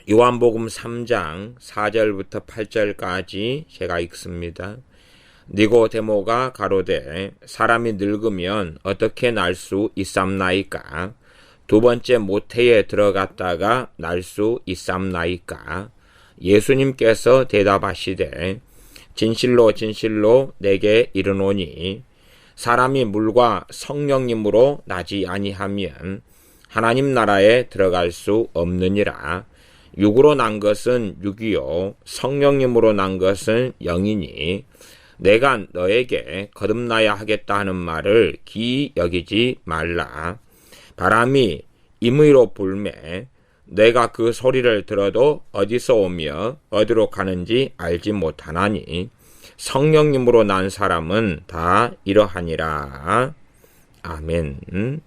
요한복음 3장 4절부터 8절까지 제가 읽습니다. 니고데모가 가로되 사람이 늙으면 어떻게 날 수 있삼나이까? 두 번째 모태에 들어갔다가 날 수 있삼나이까? 예수님께서 대답하시되 진실로 진실로 내게 이르노니 사람이 물과 성령님으로 나지 아니하면 하나님 나라에 들어갈 수 없느니라. 육으로 난 것은 육이요 성령님으로 난 것은 영이니 내가 너에게 거듭나야 하겠다 하는 말을 기이 여기지 말라. 바람이 임의로 불매 내가 그 소리를 들어도 어디서 오며 어디로 가는지 알지 못하나니 성령님으로 난 사람은 다 이러하니라. 아멘.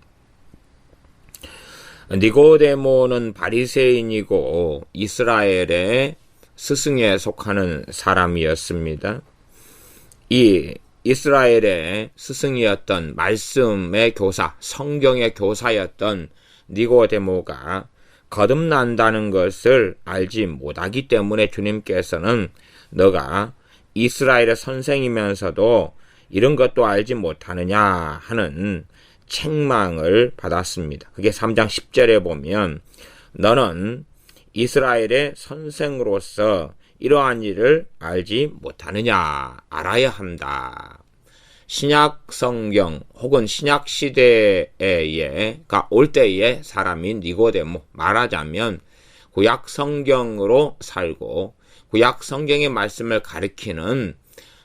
니고데모는 바리새인이고 이스라엘의 스승에 속하는 사람이었습니다. 이 이스라엘의 스승이었던 말씀의 교사, 성경의 교사였던 니고데모가 거듭난다는 것을 알지 못하기 때문에 주님께서는 너가 이스라엘의 선생이면서도 이런 것도 알지 못하느냐 하는 책망을 받았습니다. 그게 3장 10절에 보면 너는 이스라엘의 선생으로서 이러한 일을 알지 못하느냐 알아야 한다. 신약 성경 혹은 신약 시대가 올 때의 사람인 니고데모, 말하자면 구약 성경으로 살고 구약 성경의 말씀을 가리키는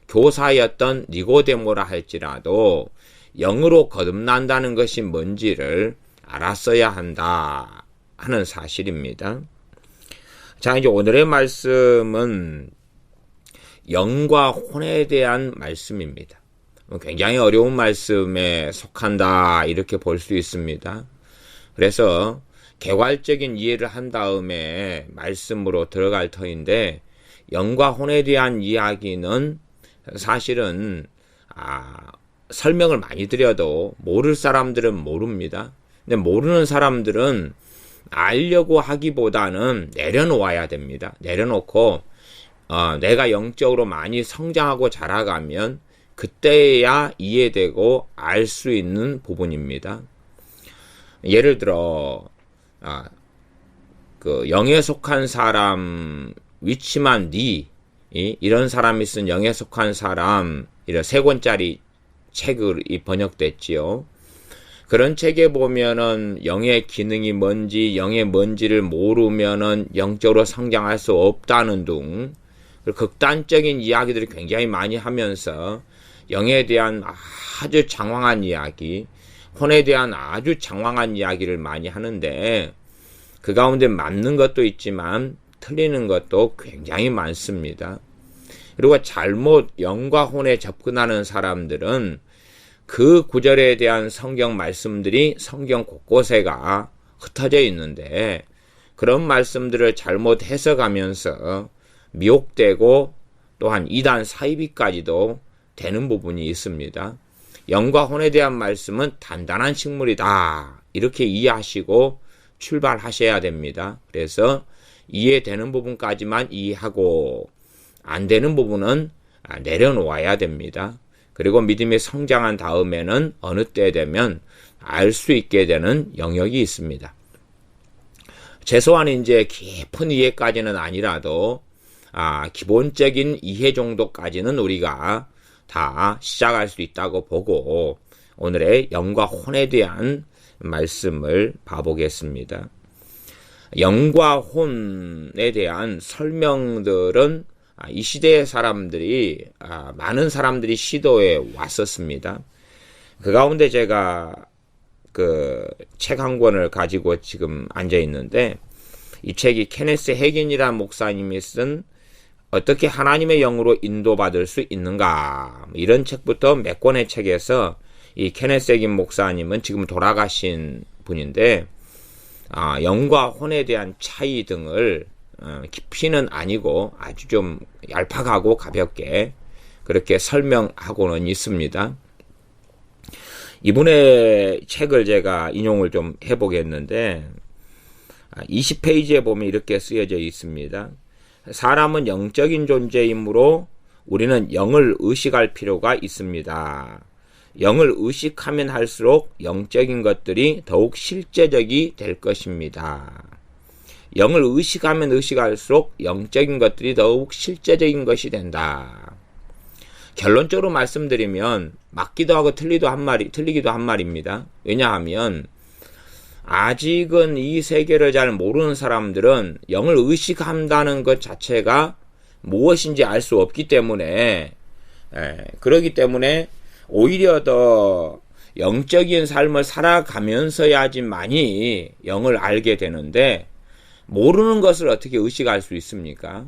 교사였던 니고데모라 할지라도 영으로 거듭난다는 것이 뭔지를 알았어야 한다 하는 사실입니다. 자, 이제 오늘의 말씀은 영과 혼에 대한 말씀입니다. 굉장히 어려운 말씀에 속한다 이렇게 볼 수 있습니다. 그래서 개괄적인 이해를 한 다음에 말씀으로 들어갈 터인데 영과 혼에 대한 이야기는 사실은 설명을 많이 드려도 모를 사람들은 모릅니다. 근데 모르는 사람들은 알려고 하기보다는 내려놓아야 됩니다. 내려놓고 내가 영적으로 많이 성장하고 자라가면 그때야 이해되고 알 수 있는 부분입니다. 예를 들어 그 영에 속한 사람 위치만 이런 사람이 쓴 영에 속한 사람 이런 3권짜리 책이 번역됐지요. 그런 책에 보면은 영의 기능이 뭔지, 영의 뭔지를 모르면은 영적으로 성장할 수 없다는 등 극단적인 이야기들을 굉장히 많이 하면서 영에 대한 아주 장황한 이야기, 혼에 대한 아주 장황한 이야기를 많이 하는데 그 가운데 맞는 것도 있지만 틀리는 것도 굉장히 많습니다. 그리고 잘못 영과 혼에 접근하는 사람들은 그 구절에 대한 성경 말씀들이 성경 곳곳에가 흩어져 있는데 그런 말씀들을 잘못 해석하면서 미혹되고 또한 이단 사이비까지도 되는 부분이 있습니다. 영과 혼에 대한 말씀은 단단한 식물이다 이렇게 이해하시고 출발하셔야 됩니다. 그래서 이해되는 부분까지만 이해하고 안 되는 부분은 내려놓아야 됩니다. 그리고 믿음이 성장한 다음에는 어느 때 되면 알 수 있게 되는 영역이 있습니다. 최소한 이제 깊은 이해까지는 아니라도 기본적인 이해 정도까지는 우리가 다 시작할 수 있다고 보고 오늘의 영과 혼에 대한 말씀을 봐보겠습니다. 영과 혼에 대한 설명들은 이 시대의 사람들이 많은 사람들이 시도해 왔었습니다. 그 가운데 제가 그 책 한 권을 가지고 지금 앉아 있는데 이 책이 케네스 해긴이라는 목사님이 쓴 어떻게 하나님의 영으로 인도받을 수 있는가 이런 책부터 몇 권의 책에서 이 케네스 해긴 목사님은 지금 돌아가신 분인데 영과 혼에 대한 차이 등을 깊이는 아니고 아주 좀 얄팍하고 가볍게 그렇게 설명하고는 있습니다. 이분의 책을 제가 인용을 좀 해보겠는데 20페이지에 보면 이렇게 쓰여져 있습니다. 사람은 영적인 존재이므로 우리는 영을 의식할 필요가 있습니다. 영을 의식하면 할수록 영적인 것들이 더욱 실제적이 될 것입니다. 영을 의식하면 의식할수록 영적인 것들이 더욱 실제적인 것이 된다. 결론적으로 말씀드리면 맞기도 하고 틀리기도 한 말입니다. 왜냐하면 아직은 이 세계를 잘 모르는 사람들은 영을 의식한다는 것 자체가 무엇인지 알 수 없기 때문에 그러기 때문에 오히려 더 영적인 삶을 살아가면서야지만이 영을 알게 되는데 모르는 것을 어떻게 의식할 수 있습니까?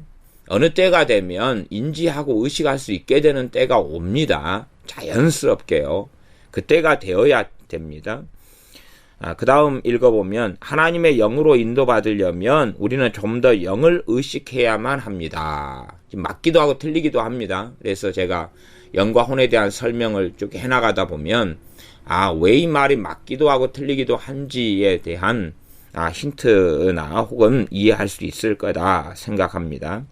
어느 때가 되면 인지하고 의식할 수 있게 되는 때가 옵니다. 자연스럽게요. 그때가 되어야 됩니다. 그 다음 읽어보면 하나님의 영으로 인도받으려면 우리는 좀 더 영을 의식해야만 합니다. 맞기도 하고 틀리기도 합니다. 그래서 제가 영과 혼에 대한 설명을 쭉 해나가다 보면 왜 이 말이 맞기도 하고 틀리기도 한지에 대한 힌트나 혹은 이해할 수 있을 거다 생각합니다.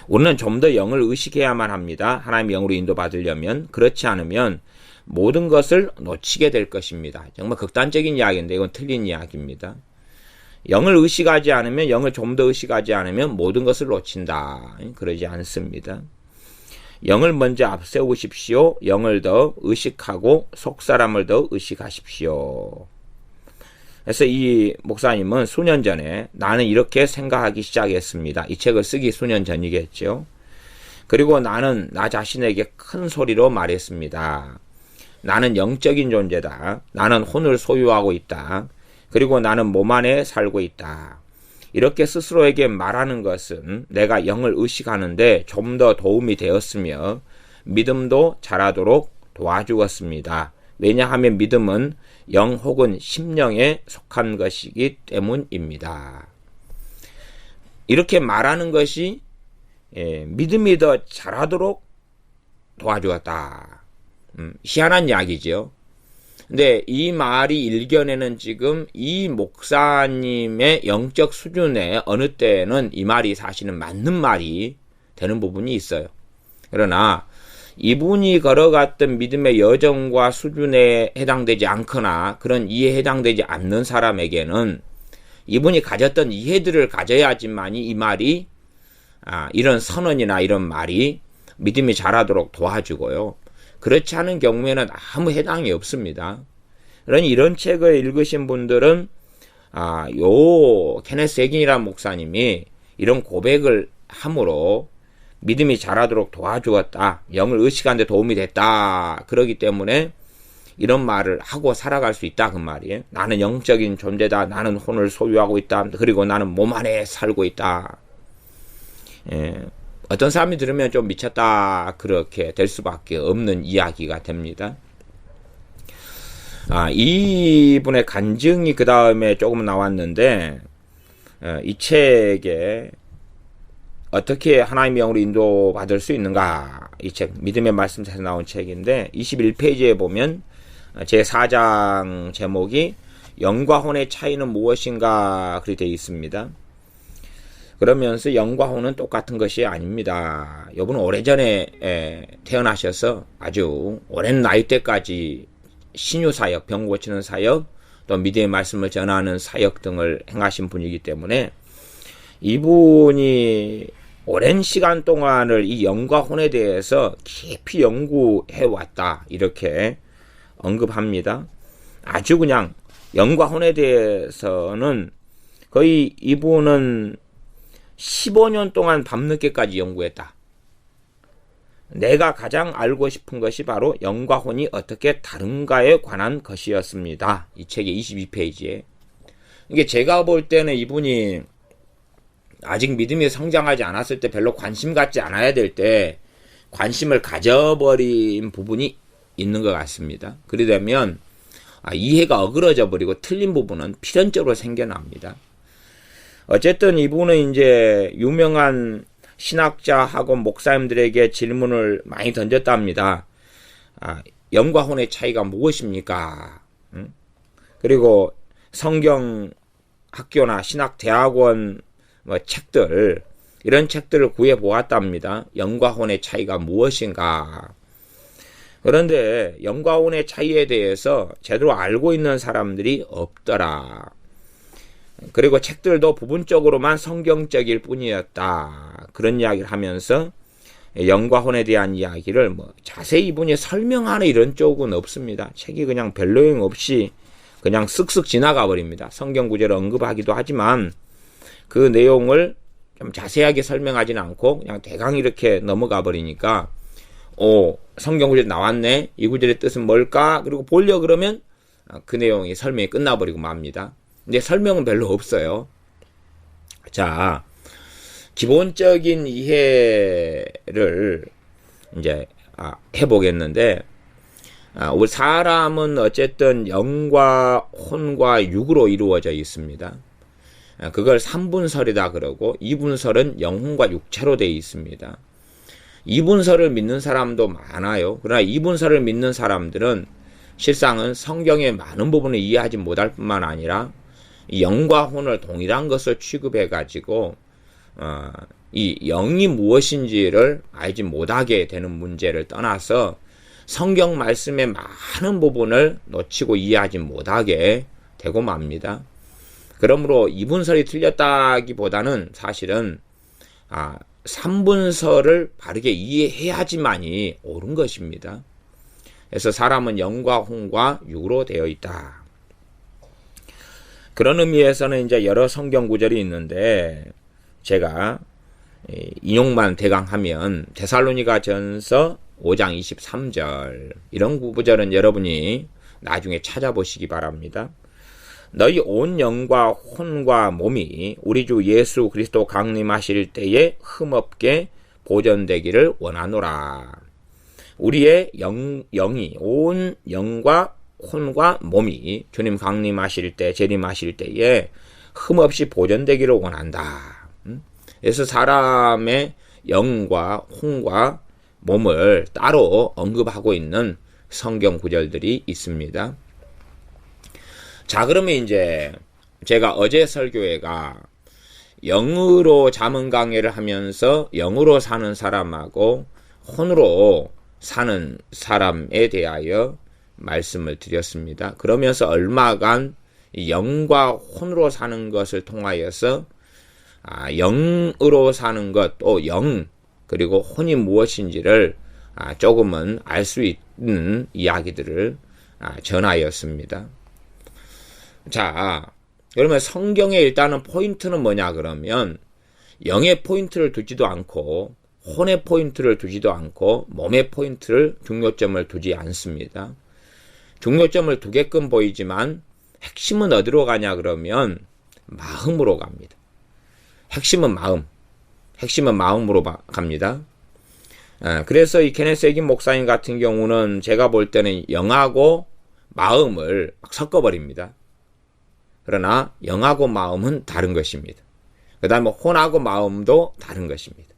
우리는 좀 더 영을 의식해야만 합니다. 하나님의 영으로 인도받으려면. 그렇지 않으면 모든 것을 놓치게 될 것입니다. 정말 극단적인 이야기인데 이건 틀린 이야기입니다. 영을 의식하지 않으면, 영을 좀 더 의식하지 않으면 모든 것을 놓친다. 그러지 않습니다. 영을 먼저 앞세우십시오. 영을 더 의식하고 속사람을 더 의식하십시오. 그래서 이 목사님은 수년 전에 나는 이렇게 생각하기 시작했습니다. 이 책을 쓰기 수년 전이겠죠. 그리고 나는 나 자신에게 큰 소리로 말했습니다. 나는 영적인 존재다. 나는 혼을 소유하고 있다. 그리고 나는 몸 안에 살고 있다. 이렇게 스스로에게 말하는 것은 내가 영을 의식하는데 좀 더 도움이 되었으며 믿음도 자라도록 도와주었습니다. 왜냐하면 믿음은 영 혹은 심령에 속한 것이기 때문입니다. 이렇게 말하는 것이 믿음이 더 자라도록 도와주었다. 희한한 이야기죠. 근데 이 말이 일견에는 지금 이 목사님의 영적 수준에 어느 때는 이 말이 사실은 맞는 말이 되는 부분이 있어요. 그러나 이분이 걸어갔던 믿음의 여정과 수준에 해당되지 않거나 그런 이해에 해당되지 않는 사람에게는 이분이 가졌던 이해들을 가져야지만이 이 말이 이런 선언이나 이런 말이 믿음이 자라도록 도와주고요. 그렇지 않은 경우에는 아무 해당이 없습니다. 그러니 이런 책을 읽으신 분들은 케네스 해긴이라는 목사님이 이런 고백을 함으로 믿음이 자라도록 도와주었다. 영을 의식하는 데 도움이 됐다. 그러기 때문에 이런 말을 하고 살아갈 수 있다. 그 말이에요. 나는 영적인 존재다. 나는 혼을 소유하고 있다. 그리고 나는 몸 안에 살고 있다. 어떤 사람이 들으면 좀 미쳤다. 그렇게 될 수밖에 없는 이야기가 됩니다. 이분의 간증이 그 다음에 조금 나왔는데 이 책에 어떻게 하나님의 영으로 인도받을 수 있는가? 이 책, 믿음의 말씀에서 나온 책인데 21페이지에 보면 제4장 제목이 영과 혼의 차이는 무엇인가 그렇게 되어 있습니다. 그러면서 영과 혼은 똑같은 것이 아닙니다. 이분은 오래전에 태어나셔서 아주 오랜 나이 때까지 신유사역, 병 고치는 사역, 또 믿음의 말씀을 전하는 사역 등을 행하신 분이기 때문에 이분이 오랜 시간 동안을 이 영과 혼에 대해서 깊이 연구해왔다. 이렇게 언급합니다. 아주 그냥 영과 혼에 대해서는 거의 이분은 15년 동안 밤늦게까지 연구했다. 내가 가장 알고 싶은 것이 바로 영과 혼이 어떻게 다른가에 관한 것이었습니다. 이 책의 22페이지에. 이게 제가 볼 때는 이분이 아직 믿음이 성장하지 않았을 때 별로 관심 갖지 않아야 될 때 관심을 가져버린 부분이 있는 것 같습니다. 그러려면 이해가 어그러져 버리고 틀린 부분은 필연적으로 생겨납니다. 어쨌든 이분은 이제 유명한 신학자하고 목사님들에게 질문을 많이 던졌답니다. 영과 혼의 차이가 무엇입니까? 그리고 성경 학교나 신학대학원 책들, 이런 책들을 구해보았답니다. 영과 혼의 차이가 무엇인가. 그런데 영과 혼의 차이에 대해서 제대로 알고 있는 사람들이 없더라. 그리고 책들도 부분적으로만 성경적일 뿐이었다. 그런 이야기를 하면서 영과 혼에 대한 이야기를 자세히 이분이 설명하는 이런 쪽은 없습니다. 책이 그냥 별 내용 없이 그냥 쓱쓱 지나가 버립니다. 성경 구절을 언급하기도 하지만 그 내용을 좀 자세하게 설명하지는 않고 그냥 대강 이렇게 넘어가 버리니까 성경 구절 나왔네. 이 구절의 뜻은 뭘까? 그리고 보려 그러면 그 내용이 설명이 끝나버리고 맙니다. 근데 설명은 별로 없어요. 자, 기본적인 이해를 이제 해보겠는데, 우리 사람은 어쨌든 영과 혼과 육으로 이루어져 있습니다. 그걸 3분설이다 그러고 2분설은 영혼과 육체로 되어 있습니다. 2분설을 믿는 사람도 많아요. 그러나 2분설을 믿는 사람들은 실상은 성경의 많은 부분을 이해하지 못할 뿐만 아니라 이 영과 혼을 동일한 것을 취급해가지고 이 영이 무엇인지를 알지 못하게 되는 문제를 떠나서 성경 말씀의 많은 부분을 놓치고 이해하지 못하게 되고 맙니다. 그러므로 2분설이 틀렸다기보다는 사실은 3분설을 바르게 이해해야지만이 옳은 것입니다. 그래서 사람은 영과 혼과 육으로 되어 있다. 그런 의미에서는 이제 여러 성경 구절이 있는데 제가 인용만 대강 하면 데살로니가 전서 5장 23절 이런 구절은 여러분이 나중에 찾아보시기 바랍니다. 너희 온 영과 혼과 몸이 우리 주 예수 그리스도 강림하실 때에 흠없게 보존되기를 원하노라. 우리의 영이 온 영과 혼과 몸이 주님 강림하실 때 재림하실 때에 흠없이 보존되기를 원한다. 그래서 사람의 영과 혼과 몸을 따로 언급하고 있는 성경 구절들이 있습니다. 자, 그러면 이제 제가 어제 설교회가 영으로 잠언 강해를 하면서 영으로 사는 사람하고 혼으로 사는 사람에 대하여 말씀을 드렸습니다. 그러면서 얼마간 영과 혼으로 사는 것을 통하여서 영으로 사는 것, 또 영, 그리고 혼이 무엇인지를 조금은 알 수 있는 이야기들을 전하였습니다. 자, 그러면 성경에 일단은 포인트는 뭐냐 그러면 영의 포인트를 두지도 않고 혼의 포인트를 두지도 않고 몸의 포인트를 중요점을 두지 않습니다. 중요점을 두게끔 보이지만 핵심은 어디로 가냐 그러면 마음으로 갑니다. 핵심은 마음으로 갑니다. 그래서 이 케네스 에긴 목사님 같은 경우는 제가 볼 때는 영하고 마음을 막 섞어버립니다. 그러나 영하고 마음은 다른 것입니다. 그 다음에 혼하고 마음도 다른 것입니다.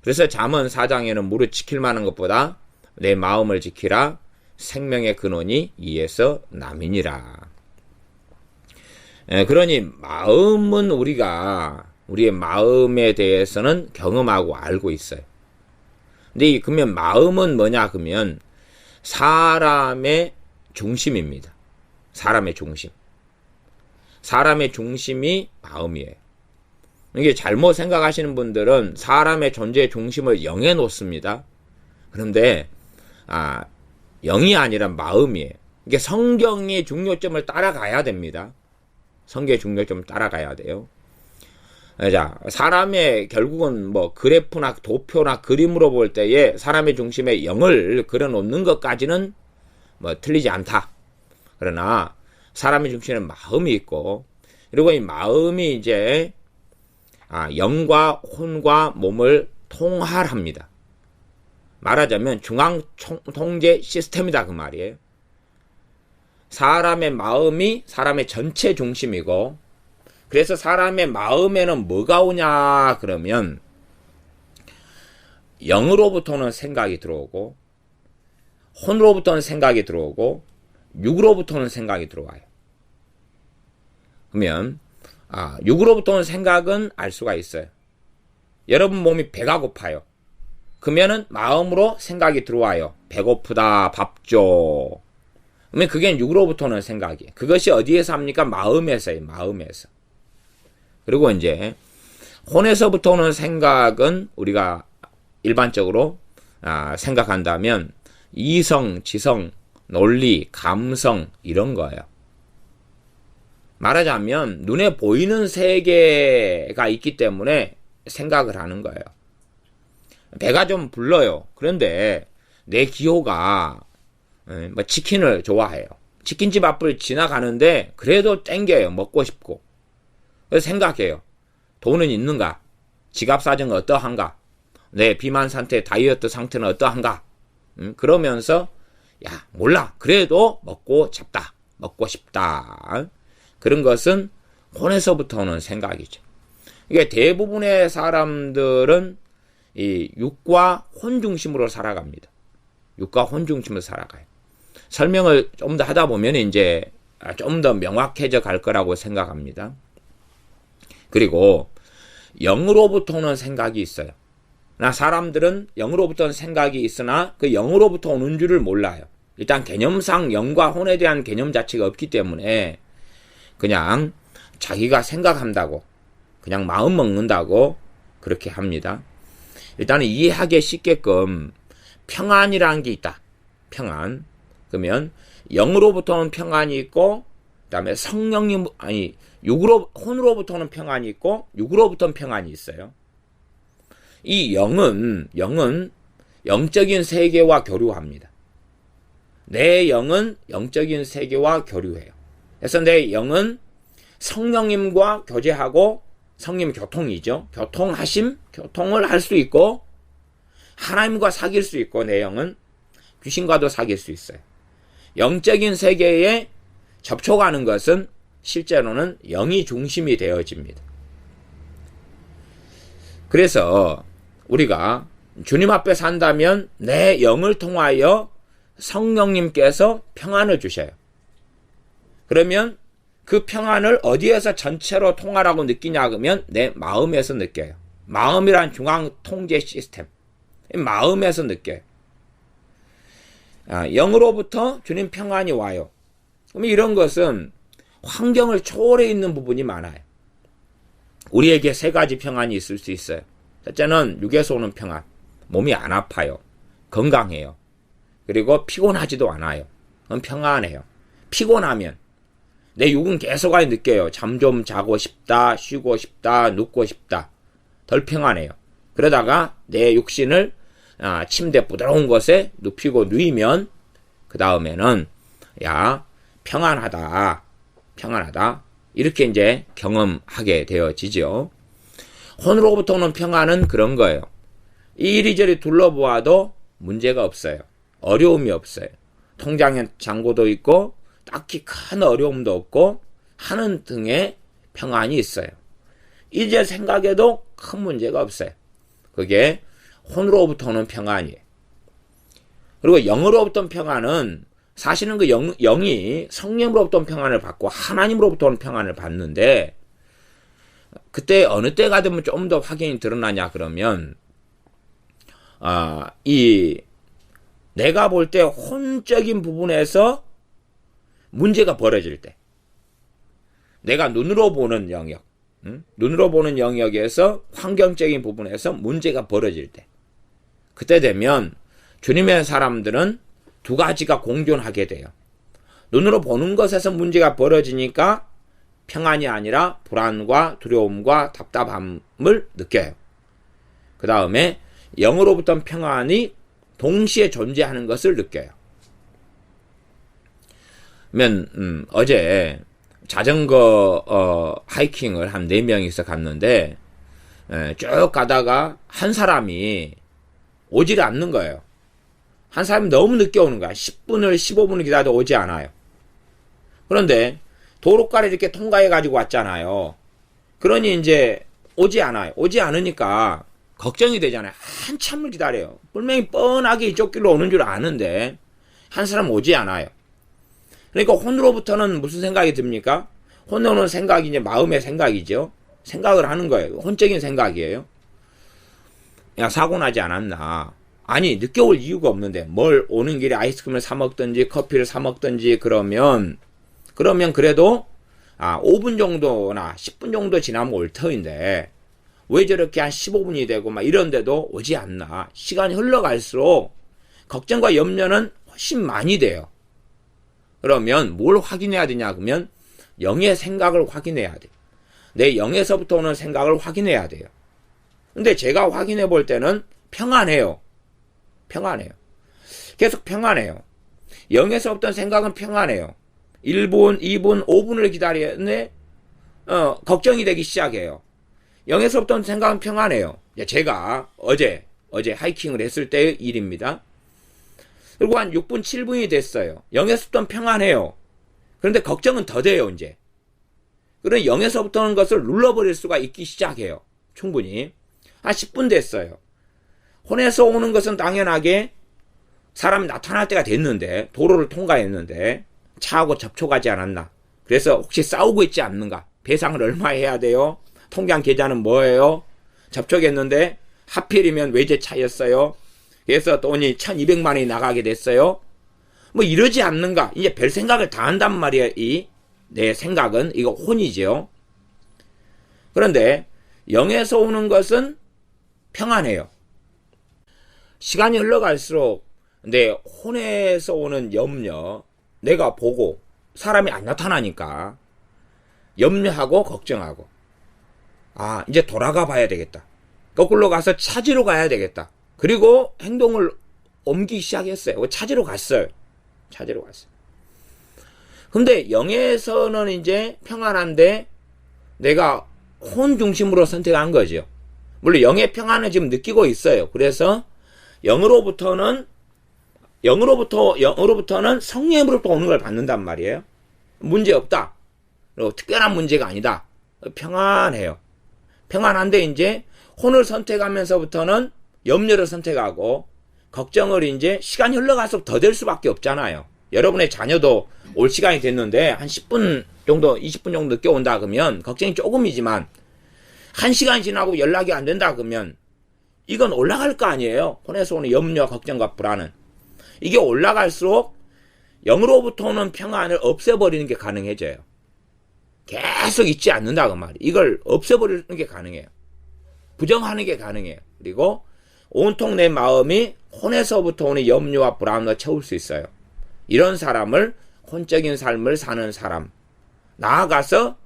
그래서 잠언 4장에는 무릇 지킬 만한 것보다 내 마음을 지키라 생명의 근원이 이에서 남이니라. 그러니 마음은 우리의 마음에 대해서는 경험하고 알고 있어요. 근데 그러면 마음은 뭐냐 그러면 사람의 중심입니다. 사람의 중심. 사람의 중심이 마음이에요. 이게 잘못 생각하시는 분들은 사람의 존재의 중심을 영에 놓습니다. 그런데 영이 아니라 마음이에요. 이게 성경의 중요점을 따라가야 됩니다. 성경의 중요점을 따라가야 돼요. 자, 사람의 결국은 그래프나 도표나 그림으로 볼 때에 사람의 중심에 영을 그려놓는 것까지는 틀리지 않다. 그러나 사람의 중심에는 마음이 있고, 그리고 이 마음이 이제 영과 혼과 몸을 통할합니다. 말하자면 중앙 통제 시스템이다 그 말이에요. 사람의 마음이 사람의 전체 중심이고, 그래서 사람의 마음에는 뭐가 오냐 그러면 영으로부터는 생각이 들어오고, 혼으로부터는 생각이 들어오고, 육으로부터는 생각이 들어와요. 그러면 육으로부터 오는 생각은 알 수가 있어요. 여러분 몸이 배가 고파요. 그러면은 마음으로 생각이 들어와요. 배고프다, 밥 줘. 그러면 그게 육으로부터 오는 생각이에요. 그것이 어디에서 합니까? 마음에서예요. 마음에서. 그리고 이제 혼에서부터 오는 생각은 우리가 일반적으로 생각한다면 이성, 지성, 논리, 감성 이런 거예요. 말하자면 눈에 보이는 세계가 있기 때문에 생각을 하는 거예요. 배가 좀 불러요. 그런데 내 기호가 치킨을 좋아해요. 치킨집 앞을 지나가는데 그래도 땡겨요. 먹고 싶고. 그래서 생각해요. 돈은 있는가? 지갑 사정은 어떠한가? 내 비만 상태, 다이어트 상태는 어떠한가? 그러면서 몰라. 그래도 먹고 싶다. 그런 것은 혼에서부터 오는 생각이죠. 이게 대부분의 사람들은 이 육과 혼 중심으로 살아갑니다. 육과 혼 중심으로 살아가요. 설명을 좀 더 하다 보면 이제 좀 더 명확해져 갈 거라고 생각합니다. 그리고 영으로부터 오는 생각이 있어요. 사람들은 영으로부터 오는 생각이 있으나 그 영으로부터 오는 줄을 몰라요. 일단 개념상 영과 혼에 대한 개념 자체가 없기 때문에 그냥 자기가 생각한다고 그냥 마음 먹는다고 그렇게 합니다. 일단은 이해하기 쉽게끔 평안이라는 게 있다. 평안. 그러면 영으로부터 오는 평안이 있고 그다음에 성령님 혼으로부터 오는 평안이 있고 육으로부터 오는 평안이 있어요. 이 영은 영적인 세계와 교류합니다. 내 영은 영적인 세계와 교류해요. 그래서 내 영은 성령님과 교제하고 성령 교통이죠. 교통을 할 수 있고 하나님과 사귈 수 있고 내 영은 귀신과도 사귈 수 있어요. 영적인 세계에 접촉하는 것은 실제로는 영이 중심이 되어집니다. 그래서 우리가 주님 앞에 산다면 내 영을 통하여 성령님께서 평안을 주셔요. 그러면 그 평안을 어디에서 전체로 통하라고 느끼냐 그러면 내 마음에서 느껴요. 마음이란 중앙 통제 시스템. 마음에서 느껴요. 영으로부터 주님 평안이 와요. 그럼 이런 것은 환경을 초월해 있는 부분이 많아요. 우리에게 세 가지 평안이 있을 수 있어요. 첫째는 육에서 오는 평안. 몸이 안 아파요. 건강해요. 그리고 피곤하지도 않아요. 그럼 평안해요. 피곤하면 내 육은 계속 느껴요. 잠 좀 자고 싶다, 쉬고 싶다, 눕고 싶다. 덜 평안해요. 그러다가 내 육신을 침대 부드러운 곳에 눕히고 누이면 그 다음에는 평안하다. 이렇게 이제 경험하게 되어지죠. 혼으로부터 오는 평안은 그런 거예요. 이리저리 둘러보아도 문제가 없어요. 어려움이 없어요. 통장에 잔고도 있고 딱히 큰 어려움도 없고 하는 등의 평안이 있어요. 이제 생각해도 큰 문제가 없어요. 그게 혼으로부터 오는 평안이에요. 그리고 영으로부터 오는 평안은 사실은 그 영이 성령으로부터 오는 평안을 받고 하나님으로부터 오는 평안을 받는데 그때 어느 때가 되면 좀 더 확연히 드러나냐 그러면 내가 볼 때 혼적인 부분에서 문제가 벌어질 때 내가 눈으로 보는 영역 눈으로 보는 영역에서 환경적인 부분에서 문제가 벌어질 때 그때 되면 주님의 사람들은 두 가지가 공존하게 돼요. 눈으로 보는 것에서 문제가 벌어지니까 평안이 아니라 불안과 두려움과 답답함을 느껴요. 그 다음에 영으로부터 평안이 동시에 존재하는 것을 느껴요. 어제 자전거 하이킹을 한 4명이서 갔는데 쭉 가다가 한 사람이 오지를 않는 거예요. 한 사람이 너무 늦게 오는 거야. 10분을 15분을 기다려도 오지 않아요. 그런데 도로가를 이렇게 통과해 가지고 왔잖아요. 그러니 이제 오지 않아요. 오지 않으니까 걱정이 되잖아요. 한참을 기다려요. 분명히 뻔하게 이쪽 길로 오는 줄 아는데 한 사람 오지 않아요. 그러니까 혼으로부터는 무슨 생각이 듭니까? 혼에 오는 생각이 이제 마음의 생각이죠. 생각을 하는 거예요. 혼적인 생각이에요. 야, 사고 나지 않았나? 아니, 늦게 올 이유가 없는데 뭘 오는 길에 아이스크림을 사 먹든지 커피를 사 먹든지 그러면 그래도 5분 정도나 10분 정도 지나면 올 터인데 왜 저렇게 한 15분이 되고 막 이런데도 오지 않나? 시간이 흘러갈수록 걱정과 염려는 훨씬 많이 돼요. 그러면 뭘 확인해야 되냐? 그러면 영의 생각을 확인해야 돼요. 내 영에서부터 오는 생각을 확인해야 돼요. 근데 제가 확인해 볼 때는 평안해요. 계속 평안해요. 영에서부터 생각은 평안해요. 1분, 2분, 5분을 기다리는데 걱정이 되기 시작해요. 영에서부터 생각은 평안해요. 제가 어제 하이킹을 했을 때의 일입니다. 그리고 한 6분, 7분이 됐어요. 영에서부터는 평안해요. 그런데 걱정은 더 돼요, 이제. 그런 영에서부터 오는 것을 눌러버릴 수가 있기 시작해요. 충분히. 한 10분 됐어요. 혼에서 오는 것은 당연하게 사람이 나타날 때가 됐는데, 도로를 통과했는데, 차하고 접촉하지 않았나. 그래서 혹시 싸우고 있지 않는가. 배상을 얼마 해야 돼요? 통장 계좌는 뭐예요? 접촉했는데, 하필이면 외제차였어요. 그래서 돈이 1200만 원이 나가게 됐어요. 뭐 이러지 않는가. 이제 별 생각을 다 한단 말이에요. 내 생각은. 이거 혼이죠. 그런데 영에서 오는 것은 평안해요. 시간이 흘러갈수록 내 혼에서 오는 염려, 내가 보고 사람이 안 나타나니까 염려하고 걱정하고, 이제 돌아가 봐야 되겠다. 거꾸로 가서 찾으러 가야 되겠다. 그리고 행동을 옮기기 시작했어요. 찾으러 갔어요. 근데 영에서는 이제 평안한데 내가 혼 중심으로 선택한 거죠. 물론 영의 평안을 지금 느끼고 있어요. 그래서 영으로부터는 성령으로부터 오는 걸 받는단 말이에요. 문제 없다. 그리고 특별한 문제가 아니다. 평안해요. 평안한데 이제 혼을 선택하면서부터는 염려를 선택하고 걱정을 이제 시간이 흘러갈수록 더 될 수밖에 없잖아요. 여러분의 자녀도 올 시간이 됐는데 한 10분 정도, 20분 정도 늦게 온다 그러면 걱정이 조금이지만 1시간이 지나고 연락이 안 된다 그러면 이건 올라갈 거 아니에요. 혼에서 오는 염려, 걱정과 불안은. 이게 올라갈수록 영으로부터 오는 평안을 없애버리는 게 가능해져요. 계속 있지 않는다 그 말이에요. 이걸 없애버리는 게 가능해요. 부정하는 게 가능해요. 그리고 온통 내 마음이 혼에서부터 오는 염려와 불안으로 채울 수 있어요. 이런 사람을 혼적인 삶을 사는 사람, 나아가서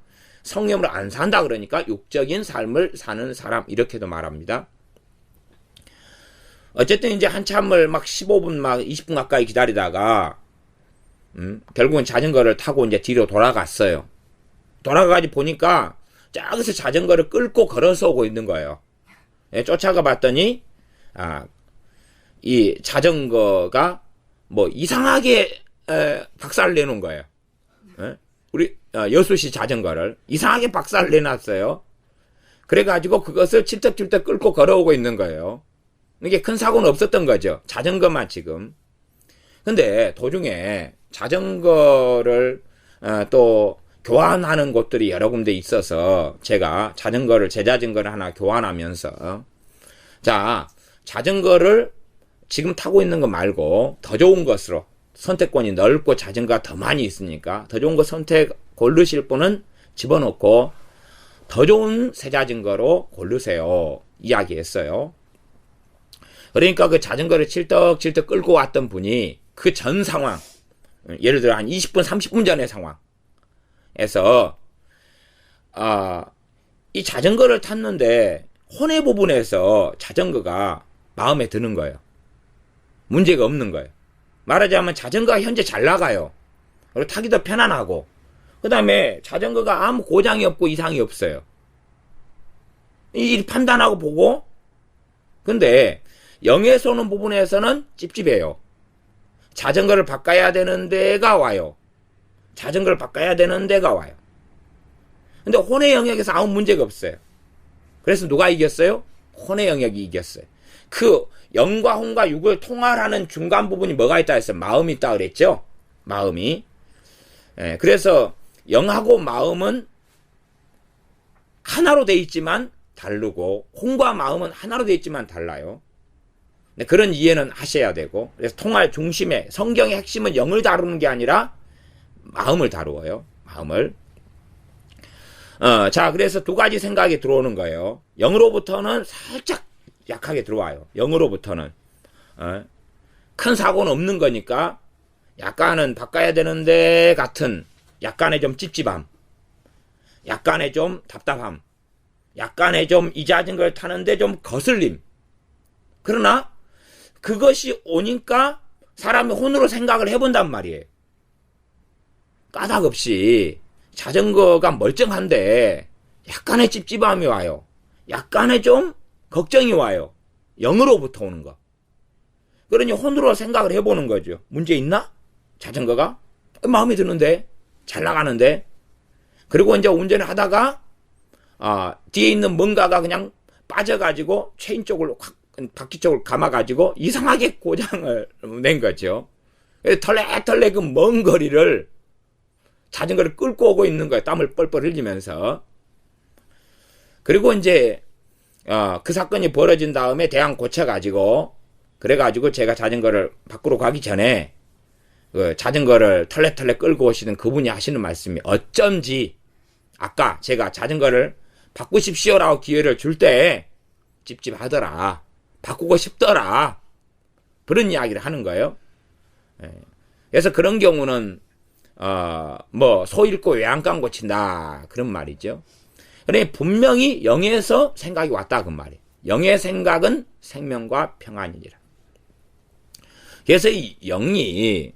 성령으로 안 산다 그러니까 육적인 삶을 사는 사람, 이렇게도 말합니다. 어쨌든 이제 한참을 막 15분 막 20분 가까이 기다리다가 결국은 자전거를 타고 이제 뒤로 돌아갔어요. 돌아가가지고 보니까 저기서 자전거를 끌고 걸어서 오고 있는 거예요. 쫓아가 봤더니 이 자전거가 뭐 이상하게 박살을 내놓은 거예요. 우리 여수시 자전거를 이상하게 박살을 내놨어요. 그래가지고 그것을 칠떡칠떡 끌고 걸어오고 있는 거예요. 이게 큰 사고는 없었던 거죠. 자전거만 지금. 근데 도중에 자전거를 또 교환하는 곳들이 여러 군데 있어서 제가 제 자전거를 하나 교환하면서 자전거를 지금 타고 있는 거 말고 더 좋은 것으로, 선택권이 넓고 자전거가 더 많이 있으니까 더 좋은 거 고르실 분은 집어넣고 더 좋은 새 자전거로 고르세요. 이야기했어요. 그러니까 그 자전거를 칠떡칠떡 끌고 왔던 분이 그 전 상황, 예를 들어 한 20분, 30분 전의 상황에서 이 자전거를 탔는데 혼의 부분에서 자전거가 마음에 드는 거예요. 문제가 없는 거예요. 말하자면 자전거가 현재 잘 나가요. 그리고 타기도 편안하고, 그 다음에 자전거가 아무 고장이 없고 이상이 없어요. 이 판단하고 보고. 근데 영에서 오는 부분에서는 찝찝해요. 자전거를 바꿔야 되는 데가 와요. 근데 혼의 영역에서 아무 문제가 없어요. 그래서 누가 이겼어요? 혼의 영역이 이겼어요. 그 영과 혼과 육을 통할하는 중간 부분이 뭐가 있다 했어요? 마음이 있다 그랬죠? 마음이. 그래서 영하고 마음은 하나로 돼 있지만 다르고 혼과 마음은 하나로 돼 있지만 달라요. 그런 이해는 하셔야 되고, 그래서 통할 중심에 성경의 핵심은 영을 다루는 게 아니라 마음을 다루어요. 마음을. 자, 그래서 두 가지 생각이 들어오는 거예요. 영으로부터는 살짝 약하게 들어와요. 영으로부터는. 큰 사고는 없는 거니까 약간은 바꿔야 되는데 같은 약간의 좀 찝찝함, 약간의 좀 답답함, 약간의 좀 이 자전거를 타는데 좀 거슬림. 그러나 그것이 오니까 사람이 혼으로 생각을 해본단 말이에요. 까닭없이 자전거가 멀쩡한데 약간의 찝찝함이 와요. 약간의 좀 걱정이 와요. 영으로부터 오는 거. 그러니 혼으로 생각을 해보는 거죠. 문제 있나? 자전거가? 마음에 드는데? 잘 나가는데? 그리고 이제 운전을 하다가 뒤에 있는 뭔가가 그냥 빠져가지고 체인 쪽을 확 바퀴 쪽을 감아가지고 이상하게 고장을 낸 거죠. 털레털레 그 먼 거리를 자전거를 끌고 오고 있는 거예요. 땀을 뻘뻘 흘리면서. 그리고 이제 그 사건이 벌어진 다음에 대항 고쳐가지고, 그래가지고 제가 자전거를 밖으로 가기 전에 그 자전거를 털레털레 끌고 오시는 그분이 하시는 말씀이, 어쩐지 아까 제가 자전거를 바꾸십시오라고 기회를 줄 때 찝찝하더라, 바꾸고 싶더라, 그런 이야기를 하는 거예요. 그래서 그런 경우는 뭐 소 잃고 외양간 고친다, 그런 말이죠. 그러니 분명히 영에서 생각이 왔다, 그 말이에요. 영의 생각은 생명과 평안이니라. 그래서 이 영이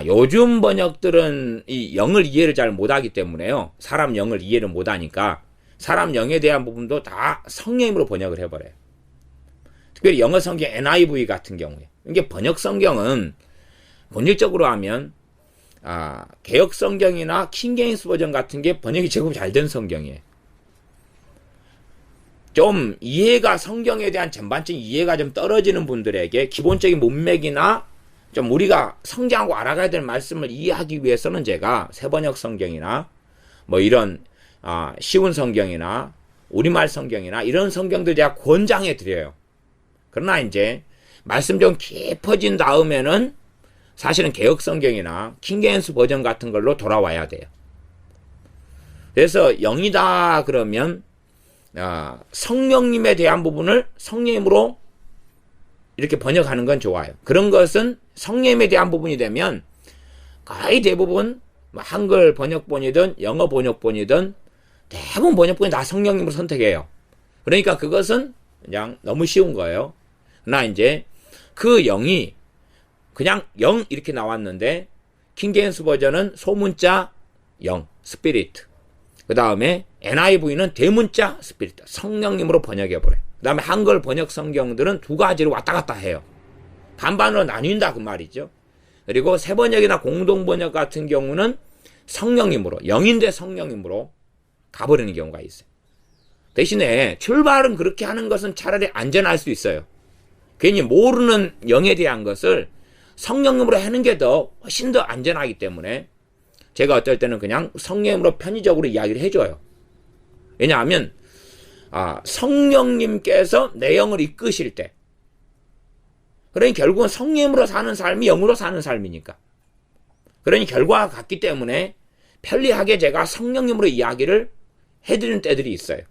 요즘 번역들은 이 영을 이해를 잘 못하기 때문에요. 사람 영을 이해를 못하니까 사람 영에 대한 부분도 다 성령으로 번역을 해버려요. 특별히 영어 성경 NIV 같은 경우에, 이게 번역 성경은 본질적으로 하면 개역 성경이나 킹제임스 버전 같은 게 번역이 제법 잘 된 성경이에요. 좀 이해가, 성경에 대한 전반적인 이해가 좀 떨어지는 분들에게 기본적인 문맥이나 좀 우리가 성장하고 알아가야 될 말씀을 이해하기 위해서는 제가 새번역 성경이나 뭐 이런 쉬운 성경이나 우리말 성경이나 이런 성경들 제가 권장해 드려요. 그러나 이제 말씀 좀 깊어진 다음에는 사실은 개역 성경이나 킹제임스 버전 같은 걸로 돌아와야 돼요. 그래서 영이다 그러면 성령님에 대한 부분을 성령님으로 이렇게 번역하는 건 좋아요. 그런 것은 성령님에 대한 부분이 되면 거의 대부분 한글 번역본이든 영어 번역본이든 대부분 번역본이 다 성령님을 선택해요. 그러니까 그것은 그냥 너무 쉬운 거예요. 그러나 이제 그 영이 그냥 영 이렇게 나왔는데 킹제임스 버전은 소문자 영, 스피리트. 그 다음에 NIV는 대문자 스피리트, 성령님으로 번역해버려요. 그 다음에 한글 번역 성경들은 두 가지로 왔다 갔다 해요. 반반으로 나뉜다 그 말이죠. 그리고 새번역이나 공동번역 같은 경우는 성령님으로, 영인데 성령님으로 가버리는 경우가 있어요. 대신에 출발은 그렇게 하는 것은 차라리 안전할 수 있어요. 괜히 모르는 영에 대한 것을 성령님으로 하는 게 더 훨씬 더 안전하기 때문에 제가 어떨 때는 그냥 성령님으로 편의적으로 이야기를 해줘요. 왜냐하면 성령님께서 내 영을 이끄실 때, 그러니 결국은 성령으로 사는 삶이 영으로 사는 삶이니까, 그러니 결과가 같기 때문에 편리하게 제가 성령님으로 이야기를 해드리는 때들이 있어요.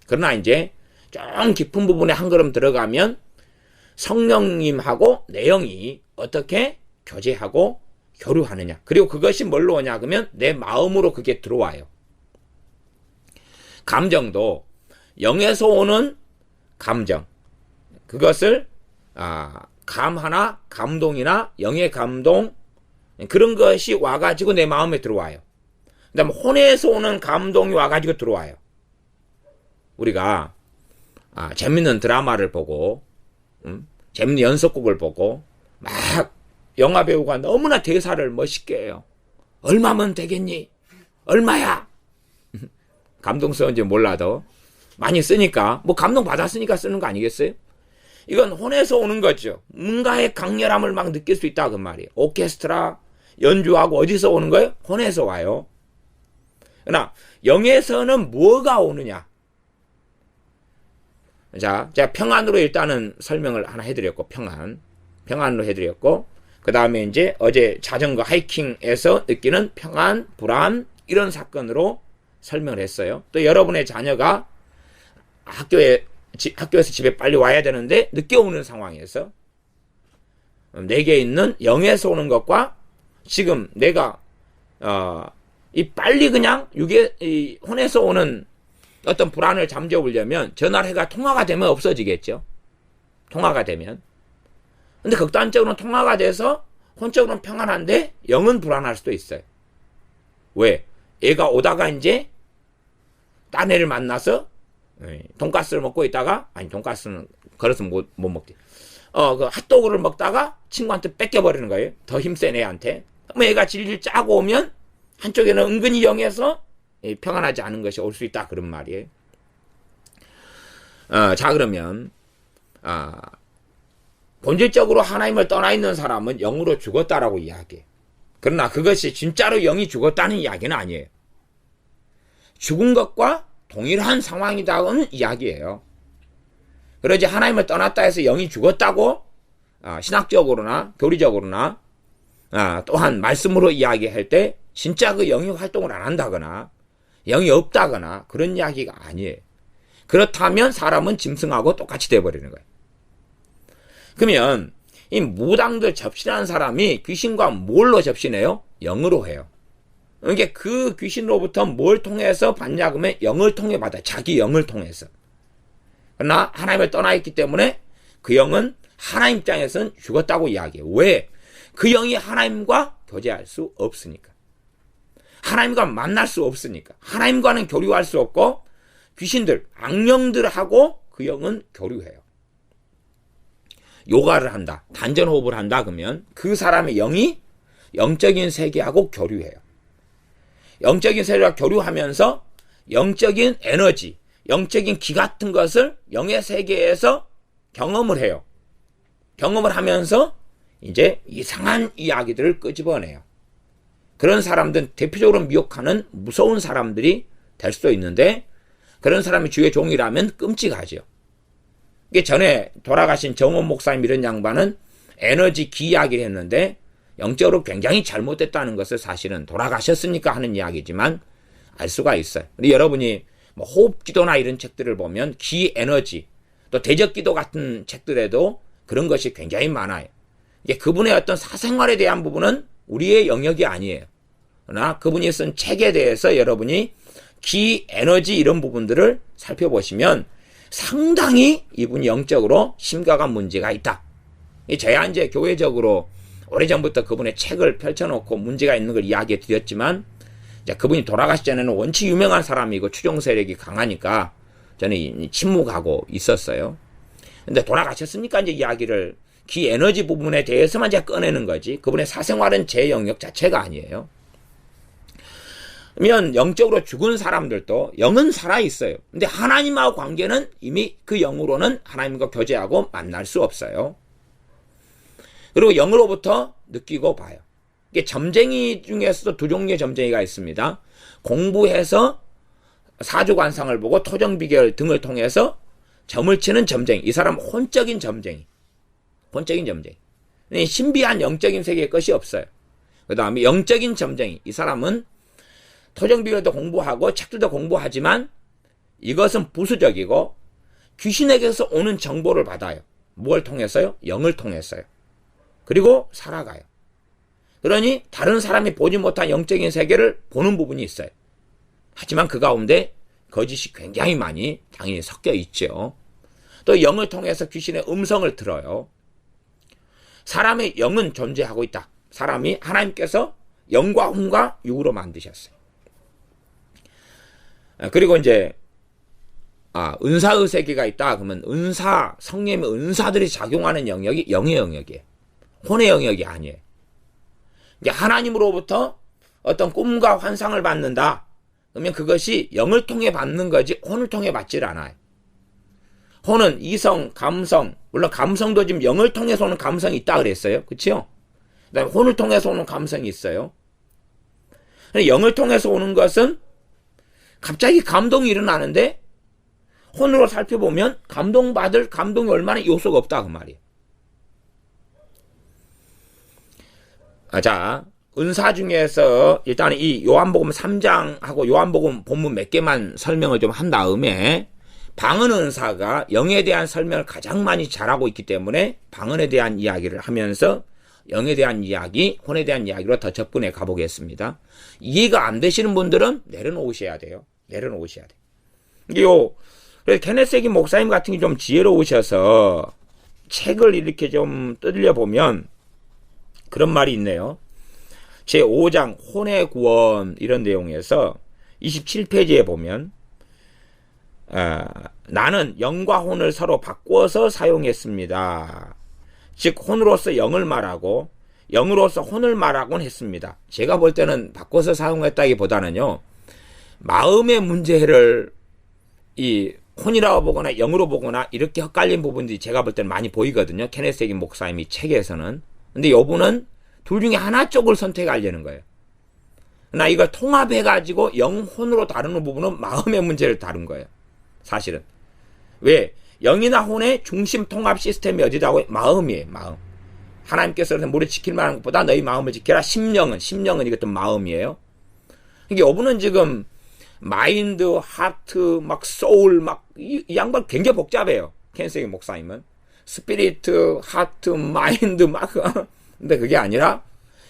그러나 이제 좀 깊은 부분에 한 걸음 들어가면 성령님하고 내 영이 어떻게 교제하고 교류하느냐, 그리고 그것이 뭘로 오냐 그러면 내 마음으로 그게 들어와요. 감정도 영에서 오는 감정, 그것을 감하나 감동이나 영의 감동, 그런 것이 와가지고 내 마음에 들어와요. 그 다음에 혼에서 오는 감동이 와가지고 들어와요. 우리가 재밌는 드라마를 보고 재밌는 연속곡을 보고 막 영화배우가 너무나 대사를 멋있게 해요. 얼마면 되겠니? 얼마야? 감동스러운지 몰라도 많이 쓰니까, 뭐 감동 받았으니까 쓰는 거 아니겠어요? 이건 혼에서 오는 거죠. 뭔가의 강렬함을 막 느낄 수 있다 그 말이에요. 오케스트라 연주하고 어디서 오는 거예요? 혼에서 와요. 그러나 영에서는 뭐가 오느냐? 자, 제가 평안으로 일단은 설명을 하나 해드렸고, 평안으로 해드렸고, 그 다음에 이제 어제 자전거 하이킹에서 느끼는 평안, 불안, 이런 사건으로 설명을 했어요. 또 여러분의 자녀가 학교에서 집에 빨리 와야 되는데 늦게 오는 상황에서 내게 있는 영에서 오는 것과 지금 내가 이 빨리 그냥 이 혼에서 오는 어떤 불안을 잠재우려면 전화해가 통화가 되면 없어지겠죠. 통화가 되면. 근데 극단적으로는 통화가 돼서 혼적으로는 평안한데 영은 불안할 수도 있어요. 왜? 얘가 오다가 이제 딴 애를 만나서 돈가스를 먹고 있다가, 아니 돈가스는 걸어서 못 먹지. 그 핫도그를 먹다가 친구한테 뺏겨버리는 거예요. 더 힘센 애한테. 그럼 얘가 질질 짜고 오면 한쪽에는 은근히 영에서 평안하지 않은 것이 올 수 있다, 그런 말이에요. 자, 그러면 본질적으로 하나님을 떠나 있는 사람은 영으로 죽었다라고 이야기해요. 그러나 그것이 진짜로 영이 죽었다는 이야기는 아니에요. 죽은 것과 동일한 상황이다는 이야기예요. 그러지 하나님을 떠났다 해서 영이 죽었다고 신학적으로나 교리적으로나 또한 말씀으로 이야기할 때 진짜 그 영이 활동을 안 한다거나 영이 없다거나 그런 이야기가 아니에요. 그렇다면 사람은 짐승하고 똑같이 돼버리는 거예요. 그러면 이 무당들 접신하는 사람이 귀신과 뭘로 접신해요? 영으로 해요. 그러니까 그 귀신으로부터 뭘 통해서 받냐 그러면 영을 통해 받아요. 자기 영을 통해서. 그러나 하나님을 떠나 있기 때문에 그 영은 하나님 입장에서는 죽었다고 이야기해요. 왜? 그 영이 하나님과 교제할 수 없으니까. 하나님과 만날 수 없으니까. 하나님과는 교류할 수 없고 귀신들, 악령들하고 그 영은 교류해요. 요가를 한다, 단전호흡을 한다 그러면 그 사람의 영이 영적인 세계하고 교류해요. 영적인 세계와 교류하면서 영적인 에너지, 영적인 기 같은 것을 영의 세계에서 경험을 해요. 경험을 하면서 이제 이상한 이야기들을 끄집어내요. 그런 사람들은 대표적으로 미혹하는 무서운 사람들이 될 수도 있는데 그런 사람이 주의 종이라면 끔찍하죠. 이게 전에 돌아가신 정원 목사님 이런 양반은 에너지 기 이야기를 했는데 영적으로 굉장히 잘못됐다는 것을 사실은 돌아가셨으니까 하는 이야기지만 알 수가 있어요. 근데 여러분이 뭐 호흡기도나 이런 책들을 보면 기 에너지 또 대적기도 같은 책들에도 그런 것이 굉장히 많아요. 이게 그분의 어떤 사생활에 대한 부분은 우리의 영역이 아니에요. 그러나 그분이 쓴 책에 대해서 여러분이 기 에너지 이런 부분들을 살펴보시면 상당히 이분이 영적으로 심각한 문제가 있다. 제가 이제 교회적으로 오래전부터 그분의 책을 펼쳐놓고 문제가 있는 걸 이야기해 드렸지만 이제 그분이 돌아가시 전에는 원체 유명한 사람이고 추종 세력이 강하니까 저는 침묵하고 있었어요. 근데 돌아가셨으니까 이제 이야기를 기 에너지 부분에 대해서만 제가 꺼내는 거지 그분의 사생활은 제 영역 자체가 아니에요. 그러면 영적으로 죽은 사람들도 영은 살아있어요. 근데 하나님하고 관계는 이미 그 영으로는 하나님과 교제하고 만날 수 없어요. 그리고 영으로부터 느끼고 봐요. 이게 점쟁이 중에서도 두 종류의 점쟁이가 있습니다. 공부해서 사주관상을 보고 토정비결 등을 통해서 점을 치는 점쟁이. 이 사람은 혼적인 점쟁이. 혼적인 점쟁이. 신비한 영적인 세계의 것이 없어요. 그 다음에 영적인 점쟁이. 이 사람은 토정비결도 공부하고 책들도 공부하지만 이것은 부수적이고 귀신에게서 오는 정보를 받아요. 뭘 통해서요? 영을 통해서요. 그리고 살아가요. 그러니 다른 사람이 보지 못한 영적인 세계를 보는 부분이 있어요. 하지만 그 가운데 거짓이 굉장히 많이 당연히 섞여 있죠. 또 영을 통해서 귀신의 음성을 들어요. 사람의 영은 존재하고 있다. 사람이 하나님께서 영과 혼과 육으로 만드셨어요. 그리고 이제 은사의 세계가 있다. 그러면 은사, 성령의 은사들이 작용하는 영역이 영의 영역이에요. 혼의 영역이 아니에요. 이제 하나님으로부터 어떤 꿈과 환상을 받는다. 그러면 그것이 영을 통해 받는 거지 혼을 통해 받질 않아요. 혼은 이성, 감성, 물론 감성도 지금 영을 통해서 오는 감성이 있다 그랬어요. 그렇죠? 그다음에 혼을 통해서 오는 감성이 있어요. 영을 통해서 오는 것은 갑자기 감동이 일어나는데 혼으로 살펴보면 감동받을 감동이 얼마나 요소가 없다 그 말이에요. 자, 은사 중에서 일단 이 요한복음 3장하고 요한복음 본문 몇 개만 설명을 좀 한 다음에 방언 은사가 영에 대한 설명을 가장 많이 잘하고 있기 때문에 방언에 대한 이야기를 하면서 영에 대한 이야기, 혼에 대한 이야기로 더 접근해 가보겠습니다. 이해가 안 되시는 분들은 내려놓으셔야 돼요. 내려놓으셔야 돼요. 그래서 케네스 해긴 목사님 같은 게 좀 지혜로우셔서 책을 이렇게 좀 뜯려보면 그런 말이 있네요. 제5장 혼의 구원 이런 내용에서 27페이지에 보면 나는 영과 혼을 서로 바꿔서 사용했습니다. 즉 혼으로서 영을 말하고 영으로서 혼을 말하곤 했습니다. 제가 볼 때는 바꿔서 사용했다기보다는요. 마음의 문제를 이 혼이라고 보거나 영으로 보거나 이렇게 헷갈린 부분들이 제가 볼 때는 많이 보이거든요. 케네스 해긴 목사님이 책에서는. 근데 이분은 둘 중에 하나 쪽을 선택하려는 거예요. 그러나 이걸 통합해가지고 영혼으로 다루는 부분은 마음의 문제를 다룬 거예요. 사실은. 왜? 영이나 혼의 중심 통합 시스템이 어디다고? 마음이에요. 마음. 하나님께서 물을 지킬 만한 것보다 너희 마음을 지켜라. 심령은 이것도 마음이에요. 그러니까 이분은 지금 마인드, 하트, 막 소울, 이 양반 굉장히 복잡해요. 케네스 해긴 목사님은. 스피리트, 하트, 마인드, 근데 그게 아니라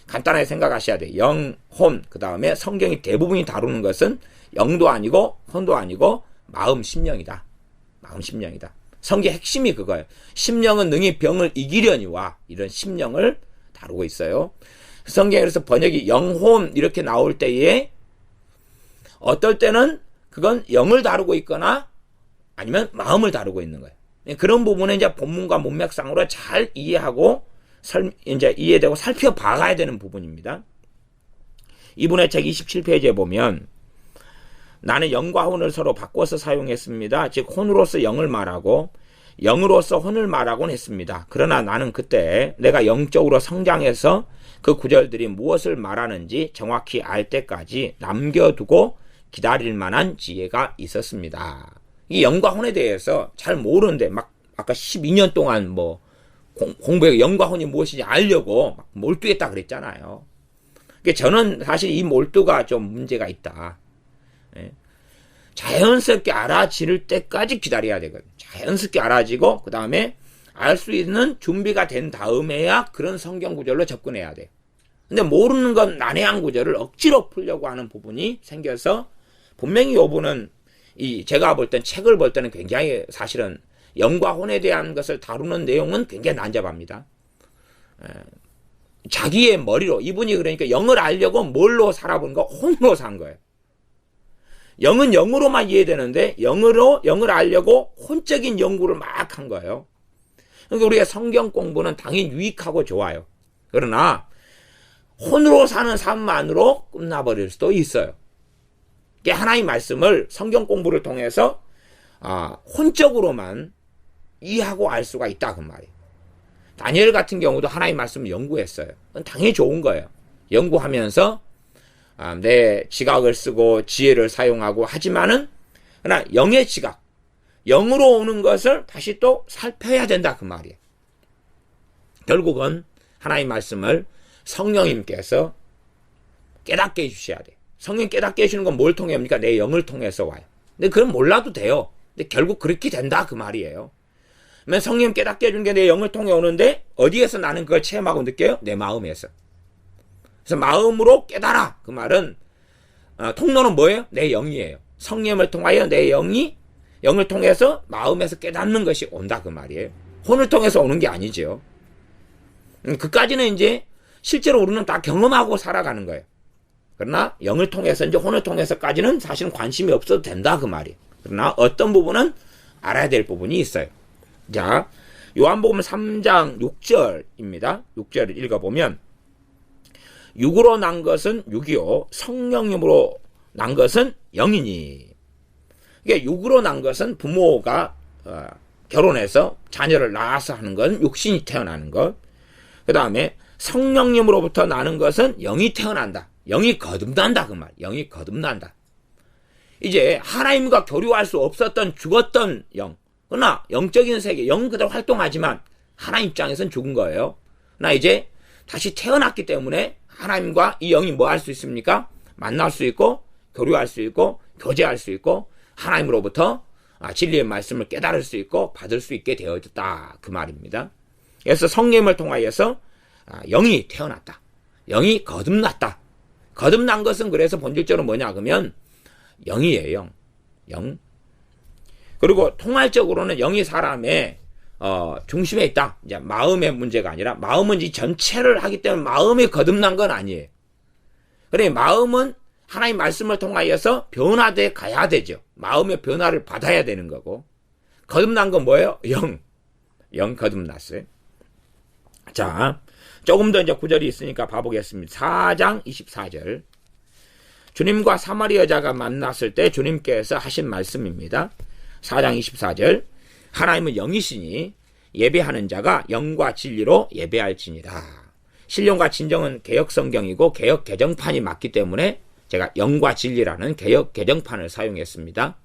간단하게 생각하셔야 돼요. 영, 혼, 그 다음에 성경이 대부분이 다루는 것은 영도 아니고 혼도 아니고 마음, 심령이다. 마음, 심령이다. 성경의 핵심이 그거예요. 심령은 능히 병을 이기려니와 이런 심령을 다루고 있어요. 성경에서 번역이 영혼 이렇게 나올 때에 어떨 때는 그건 영을 다루고 있거나 아니면 마음을 다루고 있는 거예요. 그런 부분은 이제 본문과 문맥상으로 잘 이해하고 이제 이해되고 살펴봐가야 되는 부분입니다. 이분의 책 27페이지에 보면 나는 영과 혼을 서로 바꿔서 사용했습니다. 즉 혼으로서 영을 말하고 영으로서 혼을 말하곤 했습니다. 그러나 나는 그때 내가 영적으로 성장해서 그 구절들이 무엇을 말하는지 정확히 알 때까지 남겨두고 기다릴 만한 지혜가 있었습니다. 이 영과 혼에 대해서 잘 모르는데 막 아까 12년 동안 공부해 영과 혼이 무엇인지 알려고 막 몰두했다 그랬잖아요. 그러니까 저는 사실 이 몰두가 좀 문제가 있다. 자연스럽게 알아질 때까지 기다려야 되거든요. 자연스럽게 알아지고 그 다음에 알 수 있는 준비가 된 다음에야 그런 성경 구절로 접근해야 돼요. 근데 모르는 건 난해한 구절을 억지로 풀려고 하는 부분이 생겨서 분명히 이분은 제가 볼 땐 책을 볼 때는 굉장히 사실은 영과 혼에 대한 것을 다루는 내용은 굉장히 난잡합니다. 자기의 머리로 이분이 그러니까 영을 알려고 뭘로 살아본 거? 혼으로 산 거예요. 영은 영으로만 이해되는데 영을 알려고 혼적인 연구를 막 한 거예요. 그러니까 우리가 성경 공부는 당연히 유익하고 좋아요. 그러나 혼으로 사는 삶만으로 끝나버릴 수도 있어요. 하나님 말씀을 성경 공부를 통해서 혼적으로만 이해하고 알 수가 있다 그 말이에요. 다니엘 같은 경우도 하나님 말씀을 연구했어요. 그건 당연히 좋은 거예요. 연구하면서 내 지각을 쓰고 지혜를 사용하고 하지만은 그러나 영의 지각, 영으로 오는 것을 다시 또 살펴야 된다 그 말이에요. 결국은 하나님 말씀을 성령님께서 깨닫게 해주셔야 돼요. 성령 깨닫게 해주는 건 뭘 통해 옵니까? 내 영을 통해서 와요. 근데 그건 몰라도 돼요. 근데 결국 그렇게 된다 그 말이에요. 그러면 성령 깨닫게 해주는 게 내 영을 통해 오는데 어디에서 나는 그걸 체험하고 느껴요? 내 마음에서. 그래서 마음으로 깨달아 그 말은 통로는 뭐예요? 내 영이에요. 성령을 통하여 내 영을 통해서 마음에서 깨닫는 것이 온다 그 말이에요. 혼을 통해서 오는 게 아니죠. 그까지는 이제 실제로 우리는 다 경험하고 살아가는 거예요. 그러나 영을 통해서 이제 혼을 통해서까지는 사실은 관심이 없어도 된다 그 말이에요. 그러나 어떤 부분은 알아야 될 부분이 있어요. 자, 요한복음 3장 6절입니다. 6절을 읽어보면 육으로 난 것은 육이요 성령님으로 난 것은 영이니. 그러니까 육으로 난 것은 부모가 결혼해서 자녀를 낳아서 하는 건 육신이 태어나는 것. 그 다음에 성령님으로부터 나는 것은 영이 태어난다. 영이 거듭난다 그 말. 영이 거듭난다. 이제 하나님과 교류할 수 없었던 죽었던 영, 그러나 영적인 세계, 영 그대로 활동하지만 하나님 입장에서는 죽은 거예요. 그러나 이제 다시 태어났기 때문에 하나님과 이 영이 뭐 할 수 있습니까? 만날 수 있고 교류할 수 있고 교제할 수 있고 하나님으로부터 진리의 말씀을 깨달을 수 있고 받을 수 있게 되어졌다, 그 말입니다. 그래서 성령을 통하여서 영이 태어났다, 영이 거듭났다. 거듭난 것은 그래서 본질적으로 뭐냐 그러면 영이에요. 영. 그리고 통할적으로는 영이 사람의 중심에 있다. 이제 마음의 문제가 아니라, 마음은 이 전체를 하기 때문에 마음이 거듭난 건 아니에요. 그래, 마음은 하나님 말씀을 통하여서 변화돼 가야 되죠. 마음의 변화를 받아야 되는 거고, 거듭난 건 뭐예요? 영 거듭났어요. 자, 조금 더 이제 구절이 있으니까 봐보겠습니다. 4장 24절. 주님과 사마리 여자가 만났을 때 주님께서 하신 말씀입니다. 4장 24절. 하나님은 영이시니 예배하는 자가 영과 진리로 예배할지니라. 신령과 진정은 개역 성경이고 개역 개정판이 맞기 때문에 제가 영과 진리라는 개역 개정판을 사용했습니다.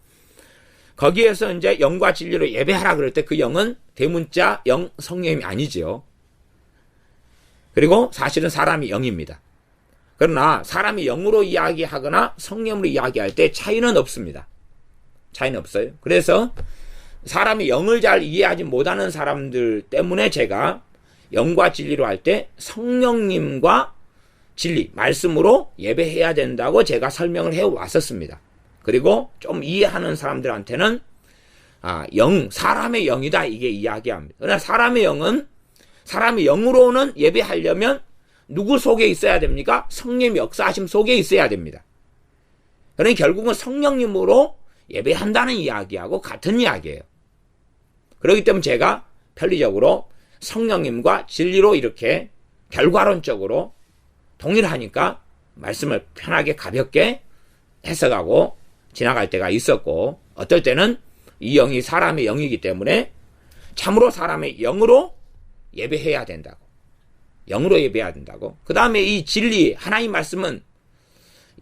거기에서 이제 영과 진리로 예배하라 그럴 때 그 영은 대문자 영 성령이 아니지요. 그리고 사실은 사람이 영입니다. 그러나 사람이 영으로 이야기하거나 성령으로 이야기할 때 차이는 없습니다. 차이는 없어요. 그래서 사람이 영을 잘 이해하지 못하는 사람들 때문에 제가 영과 진리로 할 때 성령님과 진리, 말씀으로 예배해야 된다고 제가 설명을 해왔었습니다. 그리고 좀 이해하는 사람들한테는 사람의 영이다, 이게 이야기합니다. 그러나 사람의 영은, 사람의 영으로는 예배하려면 누구 속에 있어야 됩니까? 성령의 역사하심 속에 있어야 됩니다. 그러니 결국은 성령님으로 예배한다는 이야기하고 같은 이야기예요. 그렇기 때문에 제가 편리적으로 성령님과 진리로 이렇게 결과론적으로 동일하니까 말씀을 편하게 가볍게 해석하고 지나갈 때가 있었고, 어떨 때는 이 영이 사람의 영이기 때문에 참으로 사람의 영으로 예배해야 된다고. 영으로 예배해야 된다고. 그 다음에 이 진리, 하나님 말씀은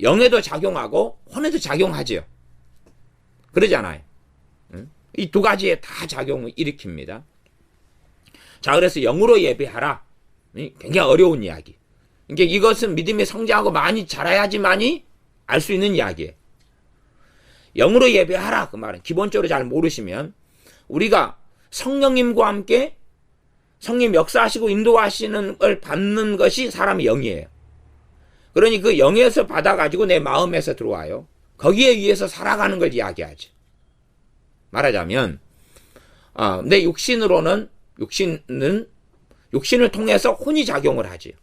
영에도 작용하고 혼에도 작용하지요. 그러잖아요. 이 두 가지에 다 작용을 일으킵니다. 자, 그래서 영으로 예배하라. 굉장히 어려운 이야기. 이게 이것은 믿음이 성장하고 많이 자라야지만이 알 수 있는 이야기예요. 영으로 예배하라, 그 말은 기본적으로 잘 모르시면 우리가 성령님과 함께 성령 역사하시고 인도하시는 걸 받는 것이 사람의 영이에요. 그러니 그 영에서 받아가지고 내 마음에서 들어와요. 거기에 의해서 살아가는 걸 이야기하죠. 말하자면 내 육신으로는 육신을 통해서 혼이 작용을 하지.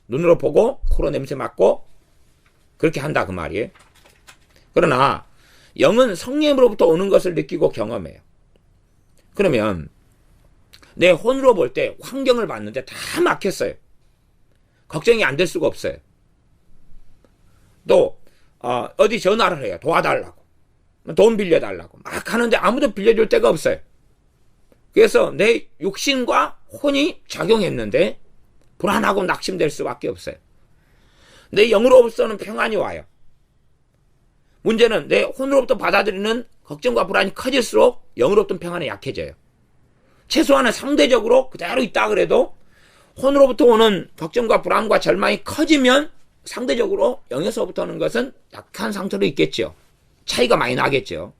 눈으로 보고 코로 냄새 맡고 그렇게 한다, 그 말이에요. 그러나 영은 성령으로부터 오는 것을 느끼고 경험해요. 그러면 내 혼으로 볼 때 환경을 봤는데 다 막혔어요. 걱정이 안 될 수가 없어요. 또 어디 전화를 해요. 도와달라고. 돈 빌려달라고. 막 하는데 아무도 빌려줄 데가 없어요. 그래서 내 육신과 혼이 작용했는데 불안하고 낙심될 수밖에 없어요. 내 영으로부터는 평안이 와요. 문제는 내 혼으로부터 받아들이는 걱정과 불안이 커질수록 영으로부터는 평안이 약해져요. 최소한은 상대적으로 그대로 있다 그래도 혼으로부터 오는 걱정과 불안과 절망이 커지면 상대적으로 영에서부터 오는 것은 약한 상태로 있겠죠. 차이가 많이 나겠죠.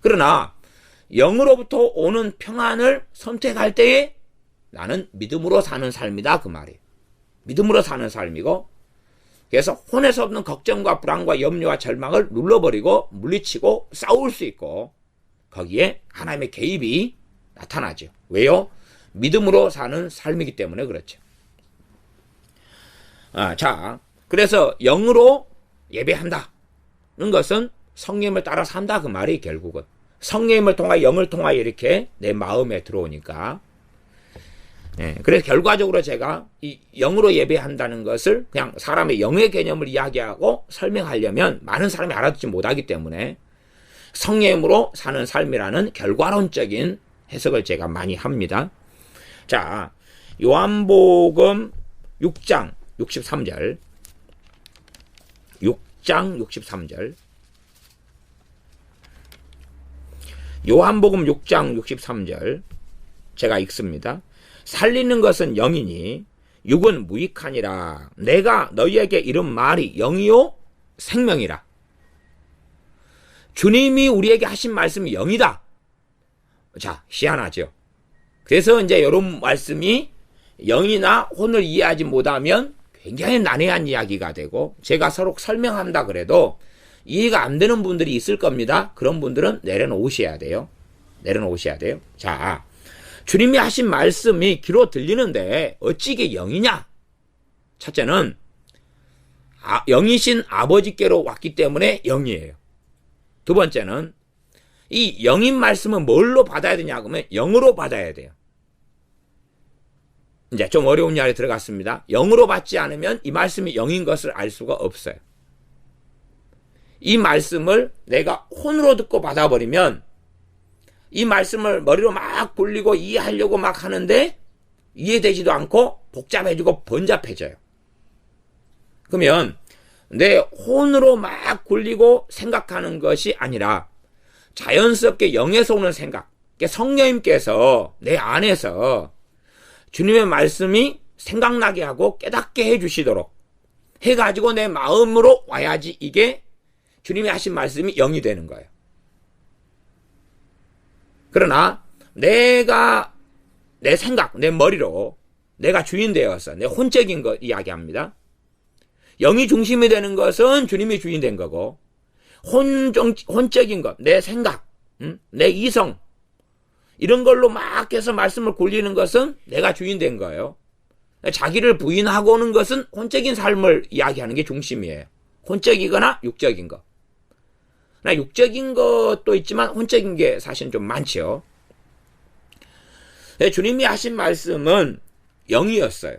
그러나 영으로부터 오는 평안을 선택할 때에 나는 믿음으로 사는 삶이다, 그 말이에요. 믿음으로 사는 삶이고, 그래서 혼에서 없는 걱정과 불안과 염려와 절망을 눌러버리고 물리치고 싸울 수 있고, 거기에 하나님의 개입이 나타나죠. 왜요? 믿음으로 사는 삶이기 때문에 그렇죠. 자, 그래서 영으로 예배한다는 것은 성령을 따라 산다, 그 말이 결국은. 성령을 통하여 영을 통하여 이렇게 내 마음에 들어오니까. 그래서 결과적으로 제가 이 영으로 예배한다는 것을 그냥 사람의 영의 개념을 이야기하고 설명하려면 많은 사람이 알아듣지 못하기 때문에 성령으로 사는 삶이라는 결과론적인 해석을 제가 많이 합니다. 자, 요한복음 6장 63절. 6장 63절. 요한복음 6장 63절 제가 읽습니다. 살리는 것은 영이니 육은 무익하니라. 내가 너희에게 이른 말이 영이요 생명이라. 주님이 우리에게 하신 말씀이 영이다. 자, 희한하죠. 그래서 이제 이런 말씀이 영이나 혼을 이해하지 못하면 굉장히 난해한 이야기가 되고, 제가 서로 설명한다 그래도 이해가 안 되는 분들이 있을 겁니다. 그런 분들은 내려놓으셔야 돼요. 내려놓으셔야 돼요. 자, 주님이 하신 말씀이 귀로 들리는데 어찌 이게 영이냐? 첫째는 영이신 아버지께로 왔기 때문에 영이에요. 두 번째는 이 영인 말씀은 뭘로 받아야 되냐 그러면 영으로 받아야 돼요. 이제 좀 어려운 이야기 들어갔습니다. 영으로 받지 않으면 이 말씀이 영인 것을 알 수가 없어요. 이 말씀을 내가 혼으로 듣고 받아버리면 이 말씀을 머리로 막 굴리고 이해하려고 막 하는데 이해되지도 않고 복잡해지고 번잡해져요. 그러면 내 혼으로 막 굴리고 생각하는 것이 아니라 자연스럽게 영에서 오는 생각, 성령님께서 내 안에서 주님의 말씀이 생각나게 하고 깨닫게 해주시도록 해가지고 내 마음으로 와야지 이게 주님이 하신 말씀이 영이 되는 거예요. 그러나 내가 내 생각, 내 머리로 내가 주인 되어서 내 혼적인 것 이야기합니다. 영이 중심이 되는 것은 주님이 주인 된 거고, 혼적인 것, 내 생각, 내 이성 이런 걸로 막 해서 말씀을 굴리는 것은 내가 주인 된 거예요. 자기를 부인하고 오는 것은 혼적인 삶을 이야기하는 게 중심이에요. 혼적이거나 육적인 것. 육적인 것도 있지만 혼적인 게 사실은 좀 많죠. 주님이 하신 말씀은 영이었어요.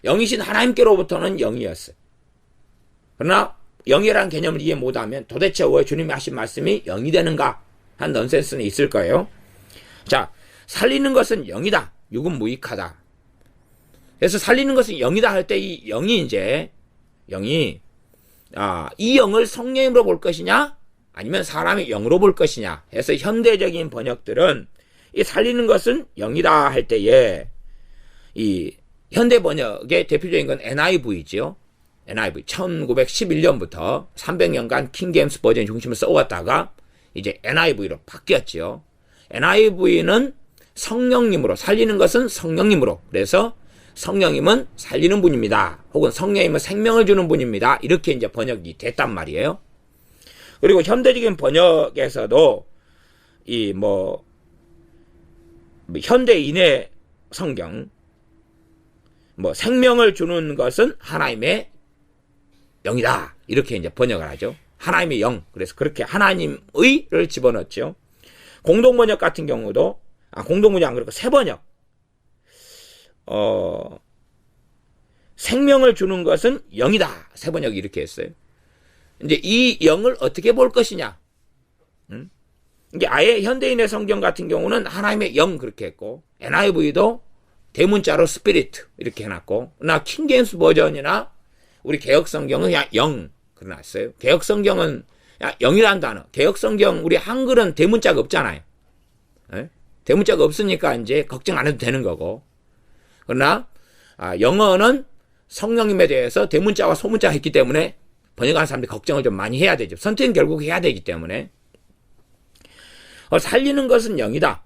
영이신 하나님께로부터는 영이었어요. 그러나 영이라는 개념을 이해 못하면 도대체 왜 주님이 하신 말씀이 영이 되는가 한 넌센스는 있을 거예요. 자, 살리는 것은 영이다. 육은 무익하다. 그래서 살리는 것은 영이다 할 때 이 영이 이 영을 성령으로 볼 것이냐 아니면 사람의 영으로 볼 것이냐 해서 현대적인 번역들은 이 살리는 것은 영이다 할 때에 이 현대 번역의 대표적인 건 NIV죠. NIV 1911년부터 300년간 킹제임스 버전 중심을 써왔다가 이제 NIV로 바뀌었죠. NIV는 성령님으로, 살리는 것은 성령님으로, 그래서 성령님은 살리는 분입니다. 혹은 성령님은 생명을 주는 분입니다. 이렇게 이제 번역이 됐단 말이에요. 그리고 현대적인 번역에서도 현대인의 성경, 생명을 주는 것은 하나님의 영이다. 이렇게 이제 번역을 하죠. 하나님의 영. 그래서 그렇게 하나님의를 집어넣죠. 공동번역 같은 경우도, 공동번역 안 그렇고 새번역. 생명을 주는 것은 영이다. 새번역이 이렇게 했어요. 이제 이 영을 어떻게 볼 것이냐. 이게 아예 현대인의 성경 같은 경우는 하나님의 영 그렇게 했고, NIV도 대문자로 스피리트 이렇게 해놨고, 나 킹제임스 버전이나 우리 개혁성경은 그냥 영 그려놨어요. 개혁성경은 영이라는 단어. 개혁성경 우리 한글은 대문자가 없잖아요. 네? 대문자가 없으니까 이제 걱정 안 해도 되는 거고. 그러나 영어는 성령님에 대해서 대문자와 소문자가 있기 때문에 번역하는 사람들이 걱정을 좀 많이 해야 되죠. 선택은 결국 해야 되기 때문에. 살리는 것은 영이다.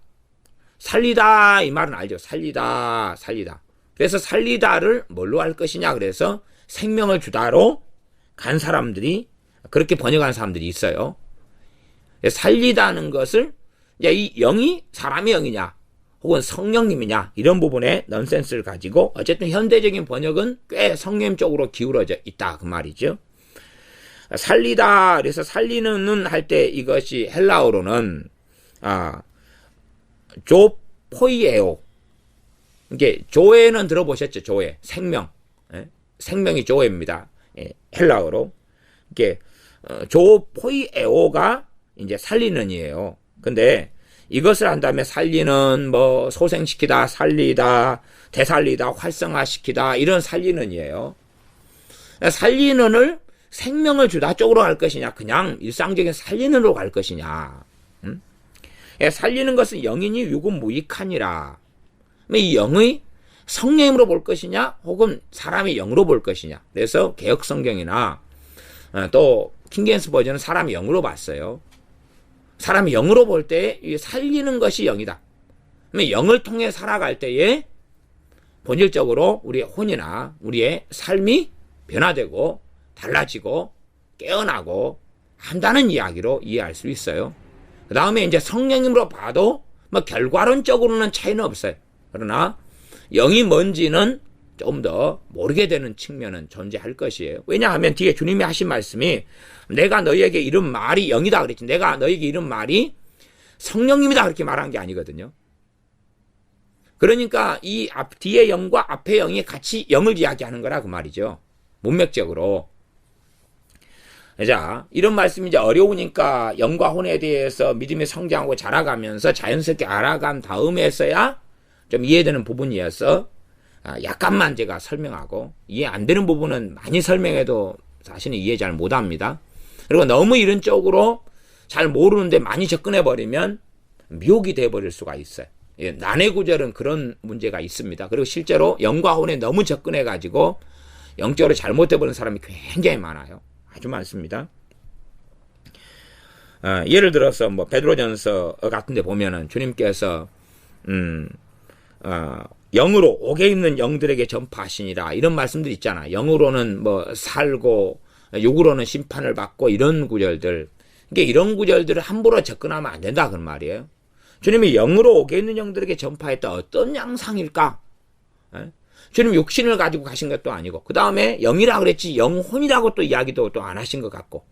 살리다 이 말은 알죠. 살리다. 그래서 살리다를 뭘로 할 것이냐. 그래서 생명을 주다로 간 사람들이 그렇게 번역하는 사람들이 있어요. 살리다는 것을 이 영이 사람의 영이냐 혹은 성령님이냐 이런 부분에 넌센스를 가지고 어쨌든 현대적인 번역은 꽤 성령 쪽으로 기울어져 있다 그 말이죠. 살리다 그래서 살리는 할 때 이것이 헬라어로는 조포이에오. 이게 조에는 들어보셨죠? 조에 생명. 생명이 조에입니다. 헬라어로. 이게 조포이에오가 이제 살리는이에요. 근데 이것을 한 다음에 살리는 소생시키다, 살리다, 되살리다, 활성화시키다 이런 살리는이에요. 살리는을 생명을 주다 쪽으로 갈 것이냐, 그냥 일상적인 살리는으로 갈 것이냐. 살리는 것은 영이니 유구무익하니라. 이 영의 성령으로 볼 것이냐 혹은 사람이 영으로 볼 것이냐. 그래서 개혁성경이나 또 킹제임스 버전은 사람이 영으로 봤어요. 사람이 영으로 볼 때 살리는 것이 영이다. 영을 통해 살아갈 때에 본질적으로 우리의 혼이나 우리의 삶이 변화되고 달라지고 깨어나고 한다는 이야기로 이해할 수 있어요. 그 다음에 이제 성령님으로 봐도 결과론적으로는 차이는 없어요. 그러나 영이 뭔지는 좀 더 모르게 되는 측면은 존재할 것이에요. 왜냐하면 뒤에 주님이 하신 말씀이 내가 너희에게 이런 말이 영이다 그랬지. 내가 너희에게 이런 말이 성령님이다 그렇게 말한 게 아니거든요. 그러니까 이 뒤에 영과 앞에 영이 같이 영을 이야기하는 거라 그 말이죠. 문맥적으로. 자, 이런 말씀이 이제 어려우니까 영과 혼에 대해서 믿음이 성장하고 자라가면서 자연스럽게 알아간 다음에서야 좀 이해되는 부분이어서 약간만 제가 설명하고, 이해 안 되는 부분은 많이 설명해도 사실은 이해 잘 못합니다. 그리고 너무 이런 쪽으로 잘 모르는데 많이 접근해버리면 미혹이 돼버릴 수가 있어요. 난해 구절은 그런 문제가 있습니다. 그리고 실제로 영과 혼에 너무 접근해가지고 영적으로 잘못돼버리는 사람이 굉장히 많아요. 아주 많습니다. 예를 들어서 베드로전서 같은 데 보면은 주님께서 영으로 옥에 있는 영들에게 전파하시니라 이런 말씀들 있잖아. 영으로는 살고 육으로는 심판을 받고 이런 구절들. 그러니까 이런 구절들을 함부로 접근하면 안 된다 그런 말이에요. 주님이 영으로 옥에 있는 영들에게 전파했다. 어떤 양상일까? 주님 육신을 가지고 가신 것도 아니고, 그 다음에 영이라 그랬지 영혼이라고 또 이야기도 또 안 하신 것 같고.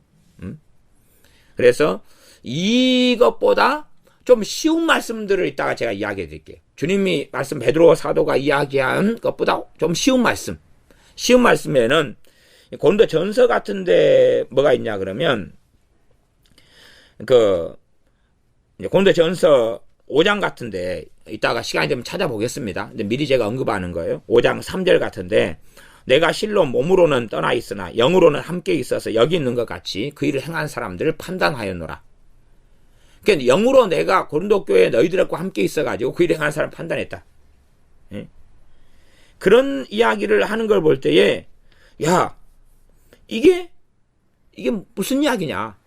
그래서 이것보다 좀 쉬운 말씀들을 이따가 제가 이야기해 드릴게요. 주님이 베드로 사도가 이야기한 것보다 좀 쉬운 말씀. 쉬운 말씀에는 고린도 전서 같은데 뭐가 있냐 그러면 고린도 전서 5장 같은데 이따가 시간이 되면 찾아보겠습니다. 근데 미리 제가 언급하는 거예요. 5장 3절 같은데 내가 실로 몸으로는 떠나 있으나 영으로는 함께 있어서 여기 있는 것 같이 그 일을 행한 사람들을 판단하였노라. 그러니까 영으로 내가 고린도 교회에 너희들과 함께 있어가지고 그 일을 행한 사람을 판단했다. 그런 이야기를 하는 걸 볼 때에 야 이게 무슨 이야기냐.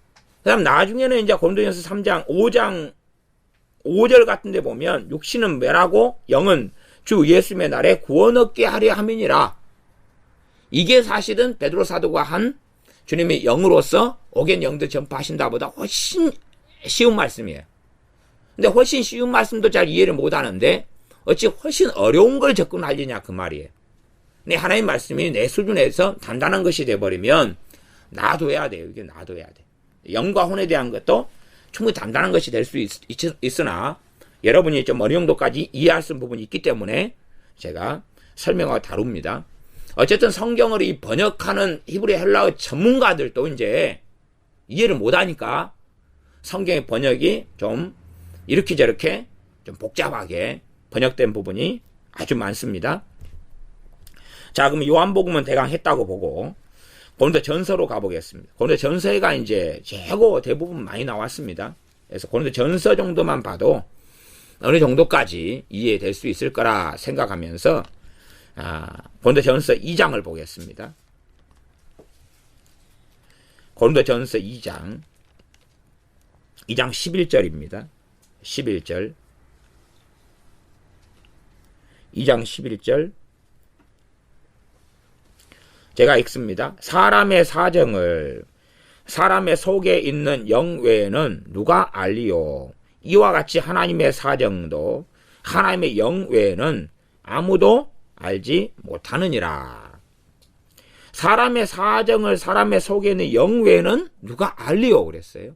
그 다음 나중에는 이제 고린도전서 3장 5장 5절 같은 데 보면 육신은 멸하고 영은 주 예수님의 날에 구원 얻게 하려 함이니라. 이게 사실은 베드로 사도가 한 주님이 영으로서 옥엔 영들 전파하신다 보다 훨씬 쉬운 말씀이에요. 근데 훨씬 쉬운 말씀도 잘 이해를 못 하는데 어찌 훨씬 어려운 걸 접근하려냐 그 말이에요. 근데 하나님 말씀이 내 수준에서 단단한 것이 돼버리면 놔둬야 돼요. 이게 놔둬야 돼. 영과 혼에 대한 것도 충분히 단단한 것이 될 수 있으나 여러분이 좀 어느 정도까지 이해할 수 있는 부분이 있기 때문에 제가 설명하고 다룹니다. 어쨌든 성경을 이 번역하는 히브리 헬라어 전문가들도 이제 이해를 못하니까 성경의 번역이 좀 이렇게 저렇게 좀 복잡하게 번역된 부분이 아주 많습니다. 자, 그럼 요한복음은 대강 했다고 보고 고린도 전서로 가보겠습니다. 고린도 전서가 이제 최고 대부분 많이 나왔습니다. 그래서 고린도 전서 정도만 봐도 어느 정도까지 이해될 수 있을 거라 생각하면서 고린도 전서 2장을 보겠습니다. 고린도 전서 2장 11절입니다. 11절 2장 11절 제가 읽습니다. 사람의 사정을 사람의 속에 있는 영 외에는 누가 알리요? 이와 같이 하나님의 사정도 하나님의 영 외에는 아무도 알지 못하느니라. 사람의 사정을 사람의 속에 있는 영 외에는 누가 알리요? 그랬어요.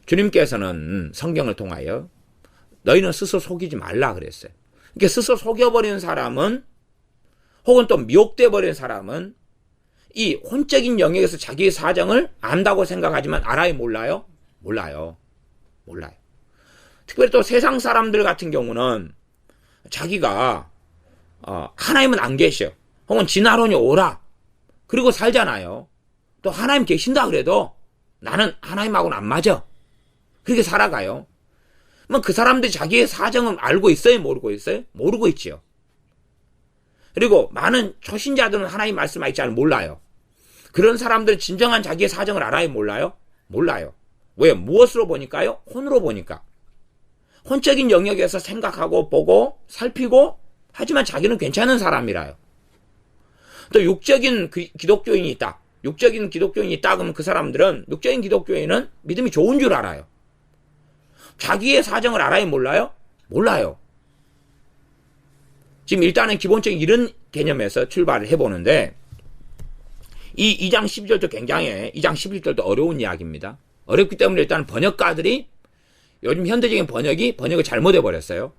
주님께서는 성경을 통하여 너희는 스스로 속이지 말라 그랬어요. 그러니까 스스로 속여버리는 사람은 혹은 또 미혹돼 버린 사람은 이 혼적인 영역에서 자기의 사정을 안다고 생각하지만 알아요, 몰라요? 몰라요. 특별히 또 세상 사람들 같은 경우는 자기가 하나님은 안 계셔. 혹은 진화론이 오라. 그리고 살잖아요. 또 하나님 계신다 그래도 나는 하나님하고는 안 맞아. 그렇게 살아가요. 그럼 그 사람들이 자기의 사정을 알고 있어요? 모르고 있어요? 모르고 있지요. 그리고 많은 초신자들은 하나님 말씀을 잘 몰라요. 그런 사람들은 진정한 자기의 사정을 알아요? 몰라요? 몰라요. 왜? 무엇으로 보니까요? 혼으로 보니까. 혼적인 영역에서 생각하고 보고 살피고 하지만 자기는 괜찮은 사람이라요. 또 육적인 기독교인이 있다. 육적인 기독교인이 있다 그러면 그 사람들은 육적인 기독교인은 믿음이 좋은 줄 알아요. 자기의 사정을 알아요? 몰라요? 몰라요. 지금 일단은 기본적인 이런 개념에서 출발을 해보는데 이 2장 12절도 굉장히 2장 11절도 어려운 이야기입니다. 어렵기 때문에 일단 번역가들이 요즘 현대적인 번역을 잘못해버렸어요.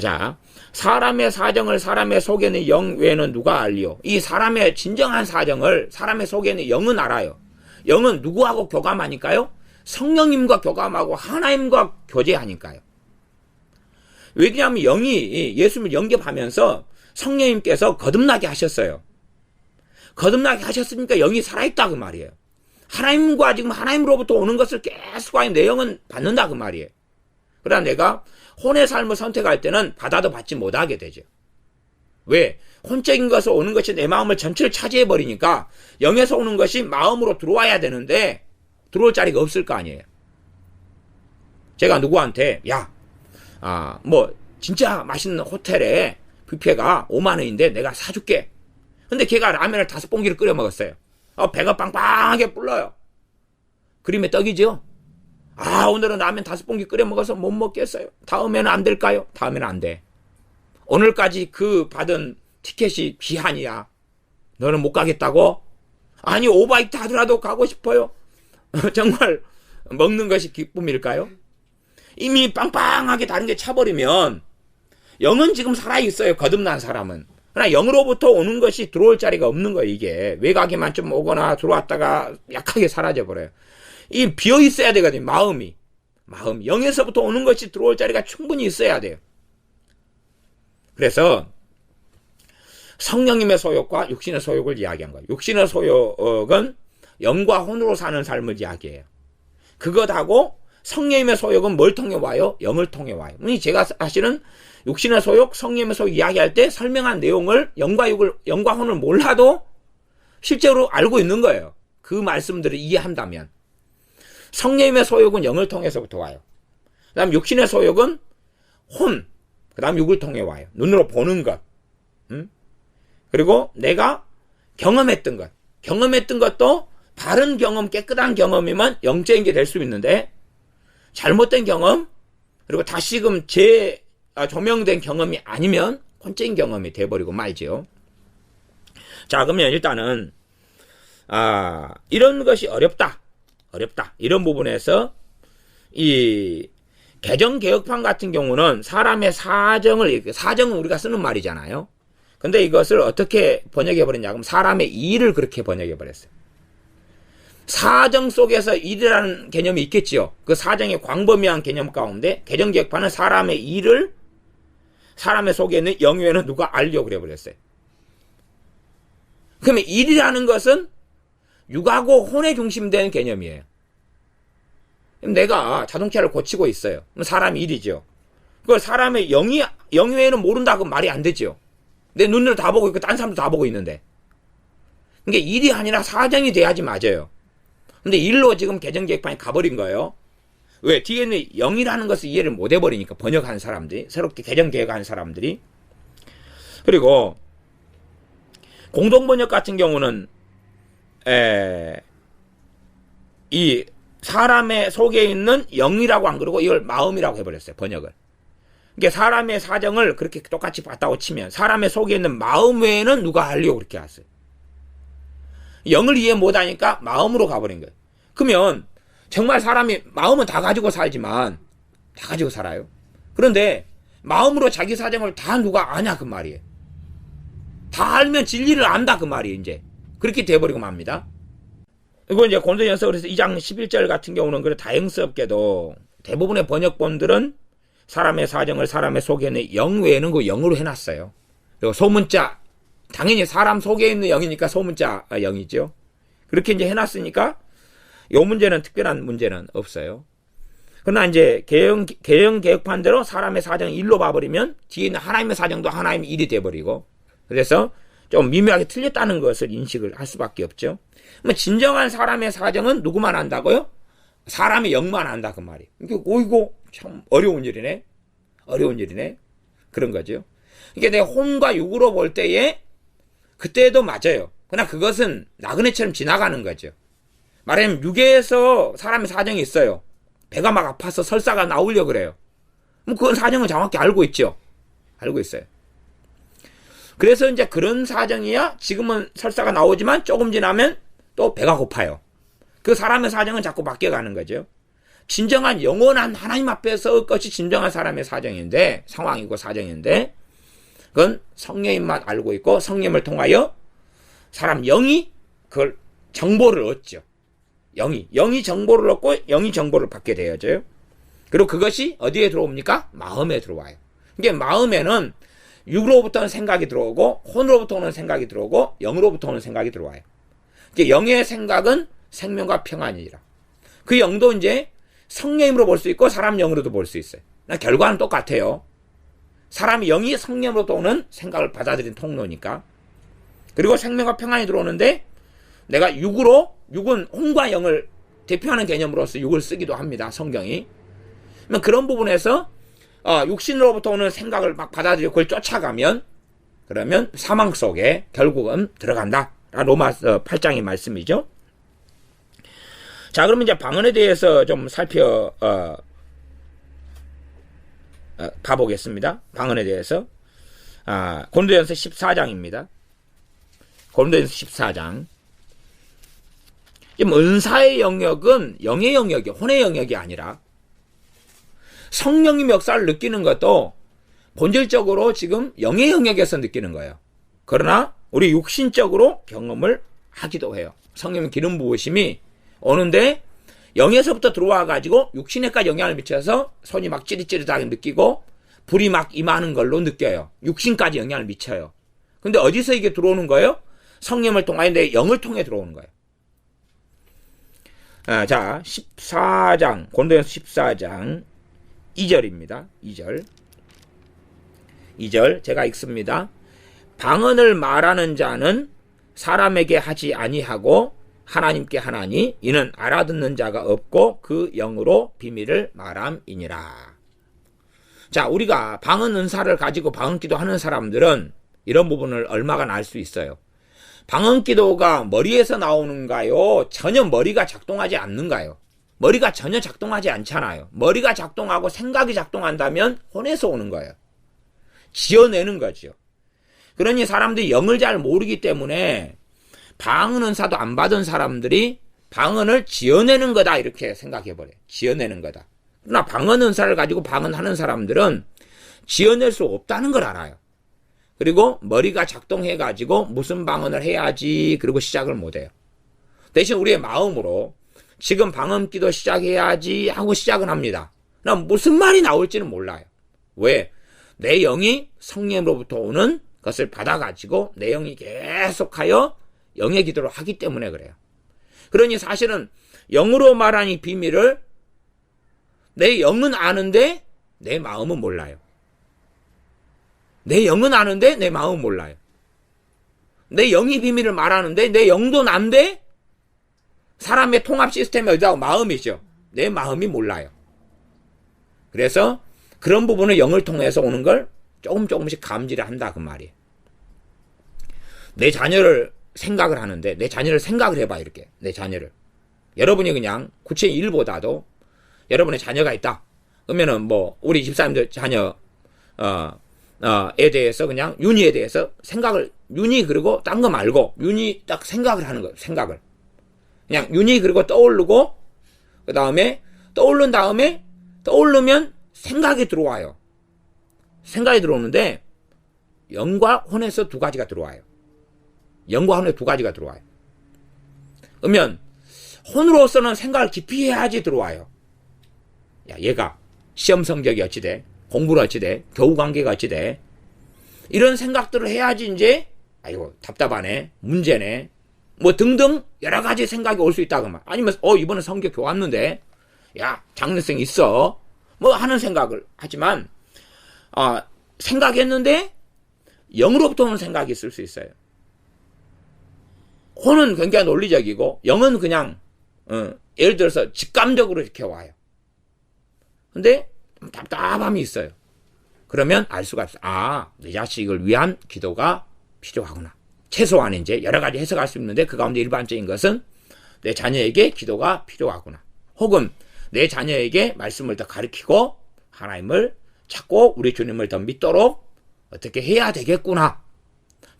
자, 사람의 사정을 사람의 속에는 영 외에는 누가 알리요? 이 사람의 진정한 사정을 사람의 속에는 영은 알아요. 영은 누구하고 교감하니까요? 성령님과 교감하고 하나님과 교제하니까요. 왜냐하면 영이 예수님을 영접하면서 성령님께서 거듭나게 하셨어요. 거듭나게 하셨으니까 영이 살아있다 그 말이에요. 하나님과 지금 하나님으로부터 오는 것을 계속 하는 내 영은 받는다 그 말이에요. 그러나 내가 혼의 삶을 선택할 때는 받아도 받지 못하게 되죠. 왜? 혼적인 것으로 오는 것이 내 마음을 전체를 차지해버리니까 영에서 오는 것이 마음으로 들어와야 되는데 들어올 자리가 없을 거 아니에요. 제가 누구한테 진짜 맛있는 호텔에 뷔페가 5만 원인데 내가 사줄게. 근데 걔가 라면을 5봉지를 끓여 먹었어요. 배가 빵빵하게 불러요. 그림의 떡이죠. 오늘은 라면 5봉지 끓여 먹어서 못 먹겠어요. 다음에는 안 될까요? 다음에는 안 돼. 오늘까지 그 받은 티켓이 기한이야. 너는 못 가겠다고? 아니, 오바이트 하더라도 가고 싶어요. 정말 먹는 것이 기쁨일까요? 이미 빵빵하게 다른 게 차버리면 영은 지금 살아있어요. 거듭난 사람은. 그러나 영으로부터 오는 것이 들어올 자리가 없는 거예요. 이게 외곽에만 좀 오거나 들어왔다가 약하게 사라져버려요. 이 비어있어야 되거든요. 마음이 영에서부터 오는 것이 들어올 자리가 충분히 있어야 돼요. 그래서 성령님의 소욕과 육신의 소욕을 이야기한 거예요. 육신의 소욕은 영과 혼으로 사는 삶을 이야기해요. 그것하고 성령님의 소욕은 뭘 통해 와요? 영을 통해 와요. 제가 사실은 육신의 소욕, 성령님의 소욕 이야기할 때 설명한 내용을 영과 혼을 몰라도 실제로 알고 있는 거예요. 그 말씀들을 이해한다면. 성령님의 소욕은 영을 통해서부터 와요. 그 다음 육신의 소욕은 혼, 그 다음 육을 통해 와요. 눈으로 보는 것. 그리고 내가 경험했던 것도 바른 경험, 깨끗한 경험이면 영적인 게 될 수 있는데 잘못된 경험, 그리고 다시금 조명된 경험이 아니면 혼적인 경험이 돼버리고 말지요. 자, 그러면 일단은 이런 것이 어렵다. 이런 부분에서 이 개정개혁판 같은 경우는 사람의 사정은 우리가 쓰는 말이잖아요. 근데 이것을 어떻게 번역해버렸냐 그럼 사람의 일을 그렇게 번역해버렸어요. 사정 속에서 일이라는 개념이 있겠지요. 그 사정의 광범위한 개념 가운데 개정개혁판은 사람의 일을 사람의 속에 있는 영외에는 누가 알려고 그래버렸어요. 그러면 일이라는 것은 육하고 혼에 중심되는 개념이에요. 내가 자동차를 고치고 있어요. 그럼 사람이 일이죠. 그걸 사람의 영외에는 모른다 그건 말이 안 되죠. 내 눈으로 다 보고 있고 딴 사람도 다 보고 있는데. 그러니까 일이 아니라 사정이 돼야지 맞아요. 근데 일로 지금 개정개혁판이 가버린 거예요. 왜? 뒤에는 영이라는 것을 이해를 못 해버리니까 번역하는 사람들이 새롭게 개정개혁하는 사람들이. 그리고 공동번역 같은 경우는 이 사람의 속에 있는 영이라고 안 그러고 이걸 마음이라고 해버렸어요. 번역을. 그러니까 사람의 사정을 그렇게 똑같이 봤다고 치면 사람의 속에 있는 마음 외에는 누가 하려고 그렇게 했어요. 영을 이해 못하니까 마음으로 가버린 거예요. 그러면 정말 사람이 마음은 다 가지고 살지만 다 가지고 살아요. 그런데 마음으로 자기 사정을 다 누가 아냐 그 말이에요. 다 알면 진리를 안다 그 말이에요. 이제 그렇게 돼버리고 맙니다. 이거 이제 고린도전서 그래서 2장 11절 같은 경우는 그래 다행스럽게도 대부분의 번역본들은 사람의 사정을 사람의 속에 있는 영 외에는 그 영으로 해놨어요. 그리고 소문자 당연히 사람 속에 있는 영이니까 소문자 영이죠. 그렇게 이제 해놨으니까 요 문제는 특별한 문제는 없어요. 그러나 이제 개정 개혁판대로 사람의 사정이 일로 봐버리면 뒤에 있는 하나님의 사정도 하나님의 일이 돼버리고, 그래서 좀 미묘하게 틀렸다는 것을 인식을 할 수밖에 없죠. 그러면 진정한 사람의 사정은 누구만 안다고요? 사람의 영만 안다 그 말이에요. 이거 참 어려운 일이네. 그런 거죠. 이게 내 혼과 육으로 볼 때에 그때도 맞아요. 그러나 그것은 나그네처럼 지나가는 거죠. 말하자면 육에서 사람의 사정이 있어요. 배가 막 아파서 설사가 나오려고 그래요. 그건 사정을 정확히 알고 있죠. 알고 있어요. 그래서 이제 그런 사정이야 지금은 설사가 나오지만 조금 지나면 또 배가 고파요. 그 사람의 사정은 자꾸 바뀌어가는 거죠. 진정한 영원한 하나님 앞에서 것이 진정한 사람의 사정인데, 상황이고 사정인데, 그건 성령님만 알고 있고 성령님을 통하여 사람 영이 그걸 정보를 얻죠. 영이 정보를 얻고 영이 정보를 받게 되어져요. 그리고 그것이 어디에 들어옵니까? 마음에 들어와요. 이게 마음에는 육으로부터 오는 생각이 들어오고 혼으로부터 오는 생각이 들어오고 영으로부터 오는 생각이 들어와요. 영의 생각은 생명과 평안이라. 그 영도 이제 성령으로 볼 수 있고 사람 영으로도 볼 수 있어요. 결과는 똑같아요. 사람 영이 성령으로부터 오는 생각을 받아들인 통로니까. 그리고 생명과 평안이 들어오는데 내가 육은 혼과 영을 대표하는 개념으로서 육을 쓰기도 합니다. 성경이. 그런 부분에서 육신으로부터 오는 생각을 막 받아들이고 그걸 쫓아가면 그러면 사망 속에 결국은 들어간다. 로마서 8장의 말씀이죠. 자, 그러면 이제 방언에 대해서 좀 봐보겠습니다. 방언에 대해서. 고린도전서 14장입니다. 고린도전서 14장. 지금 은사의 영역은 영의 영역이, 혼의 영역이 아니라 성령님 역사를 느끼는 것도 본질적으로 지금 영의 영역에서 느끼는 거예요. 그러나 우리 육신적으로 경험을 하기도 해요. 성령님 기름 부으심이 오는데 영에서부터 들어와가지고 육신에까지 영향을 미쳐서 손이 막 찌릿찌릿하게 느끼고 불이 막 임하는 걸로 느껴요. 육신까지 영향을 미쳐요. 근데 어디서 이게 들어오는 거예요? 성령을 통하여 내 영을 통해 들어오는 거예요. 자, 14장, 고린도전서 14장 2절입니다. 2절 제가 읽습니다. 방언을 말하는 자는 사람에게 하지 아니하고 하나님께 하나니 이는 알아듣는 자가 없고 그 영으로 비밀을 말함이니라. 자, 우리가 방언 은사를 가지고 방언 기도하는 사람들은 이런 부분을 얼마간 알 수 있어요. 방언 기도가 머리에서 나오는가요? 전혀 머리가 작동하지 않는가요? 머리가 전혀 작동하지 않잖아요. 머리가 작동하고 생각이 작동한다면 혼에서 오는 거예요. 지어내는 거죠. 그러니 사람들이 영을 잘 모르기 때문에 방언 은사도 안 받은 사람들이 방언을 지어내는 거다 이렇게 생각해버려요. 지어내는 거다. 그러나 방언 은사를 가지고 방언하는 사람들은 지어낼 수 없다는 걸 알아요. 그리고 머리가 작동해가지고 무슨 방언을 해야지 그리고 시작을 못해요. 대신 우리의 마음으로 지금 방언 기도 시작해야지 하고 시작은 합니다. 그럼 무슨 말이 나올지는 몰라요. 왜? 내 영이 성령으로부터 오는 것을 받아가지고 내 영이 계속하여 영의 기도를 하기 때문에 그래요. 그러니 사실은 영으로 말하는 이 비밀을 내 영은 아는데 내 마음은 몰라요. 내 영은 아는데 내 마음은 몰라요. 내 영이 비밀을 말하는데 내 영도 난데 사람의 통합 시스템이 어디다고 마음이죠. 내 마음이 몰라요. 그래서 그런 부분을 영을 통해서 오는 걸 조금씩 감지를 한다 그 말이에요. 내 자녀를 생각을 하는데 내 자녀를 생각을 해봐 이렇게. 내 자녀를. 여러분이 그냥 구체의 일보다도 여러분의 자녀가 있다. 그러면은 뭐 우리 집사님들 자녀 에 대해서 그냥 윤희에 대해서 생각을 윤희 그리고 딴 거 말고 윤희 딱 생각을 하는 거예요. 생각을. 그냥 윤희 그리고 떠오르고 그 다음에 떠오른 다음에 떠오르면 생각이 들어와요. 생각이 들어오는데 영과 혼에서 두 가지가 들어와요. 영과 혼에 두 가지가 들어와요. 그러면 혼으로서는 생각을 깊이 해야지 들어와요. 야, 얘가 시험 성적이 어찌돼? 공부를 어찌돼? 교우 관계가 어찌돼? 이런 생각들을 해야지 이제 아이고 답답하네, 문제네, 뭐 등등 여러 가지 생각이 올 수 있다 그 말. 아니면 이번에 성경 교왔는데 야, 장래성 있어. 뭐 하는 생각을 하지만, 생각했는데, 영으로부터 오는 생각이 있을 수 있어요. 호는 굉장히 논리적이고, 영은 그냥, 예를 들어서 직감적으로 이렇게 와요. 근데, 답답함이 있어요. 그러면 알 수가 있어요. 내 자식을 위한 기도가 필요하구나. 최소한 이제 여러 가지 해석할 수 있는데, 그 가운데 일반적인 것은 내 자녀에게 기도가 필요하구나. 혹은 내 자녀에게 말씀을 더 가르치고 하나님을 찾고 우리 주님을 더 믿도록 어떻게 해야 되겠구나.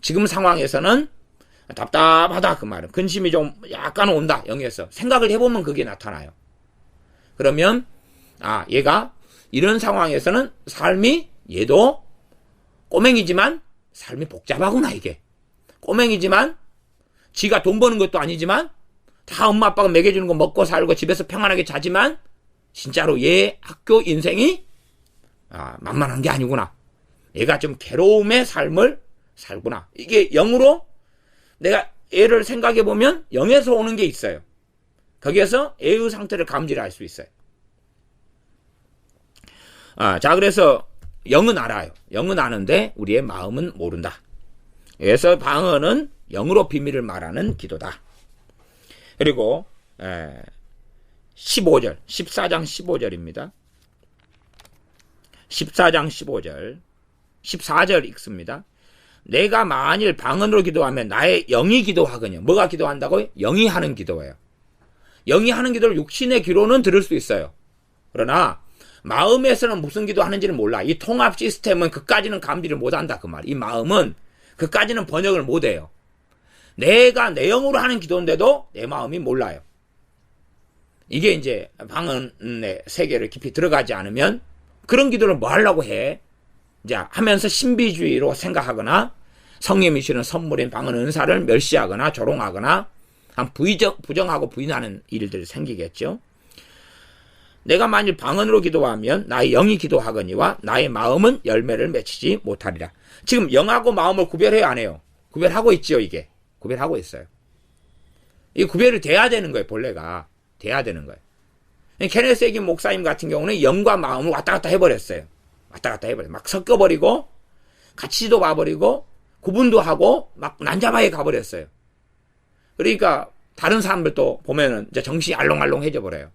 지금 상황에서는 답답하다 그 말은. 근심이 좀 약간 온다 영에서. 생각을 해보면 그게 나타나요. 그러면 얘가 이런 상황에서는 삶이 얘도 꼬맹이지만 삶이 복잡하구나 이게. 꼬맹이지만 지가 돈 버는 것도 아니지만 다 엄마 아빠가 먹여주는 거 먹고 살고 집에서 평안하게 자지만 진짜로 얘 학교 인생이 만만한 게 아니구나. 얘가 좀 괴로움의 삶을 살구나. 이게 영으로 내가 애를 생각해 보면 영에서 오는 게 있어요. 거기에서 애의 상태를 감지를 할 수 있어요. 자, 그래서 영은 알아요. 영은 아는데 우리의 마음은 모른다. 그래서 방언은 영으로 비밀을 말하는 기도다. 그리고 15절, 14장 15절입니다. 14장 15절, 14절 읽습니다. 내가 만일 방언으로 기도하면 나의 영이 기도하거니와. 뭐가 기도한다고요? 영이 하는 기도예요. 영이 하는 기도를 육신의 귀로는 들을 수 있어요. 그러나 마음에서는 무슨 기도하는지는 몰라. 이 통합 시스템은 그까지는 감지를 못한다 그 말. 이 마음은 그까지는 번역을 못해요. 내가 내 영으로 하는 기도인데도 내 마음이 몰라요. 이게 이제 방언의 세계를 깊이 들어가지 않으면 그런 기도를 뭐 하려고 해? 이제 하면서 신비주의로 생각하거나 성령이 주는 선물인 방언 은사를 멸시하거나 조롱하거나 부정하고 부인하는 일들이 생기겠죠. 내가 만일 방언으로 기도하면 나의 영이 기도하거니와 나의 마음은 열매를 맺히지 못하리라. 지금 영하고 마음을 구별해요, 안 해요? 구별하고 있지요, 이게. 구별하고 있어요. 이 구별이 돼야 되는 거예요, 본래가. 돼야 되는 거예요. 케네스 에긴 목사님 같은 경우는 영과 마음을 왔다 갔다 해버렸어요. 왔다 갔다 해버려요. 막 섞어버리고, 같이도 봐버리고, 구분도 하고, 막 난잡하게 가버렸어요. 그러니까, 다른 사람들도 보면은 이제 정신이 알롱알롱해져 버려요.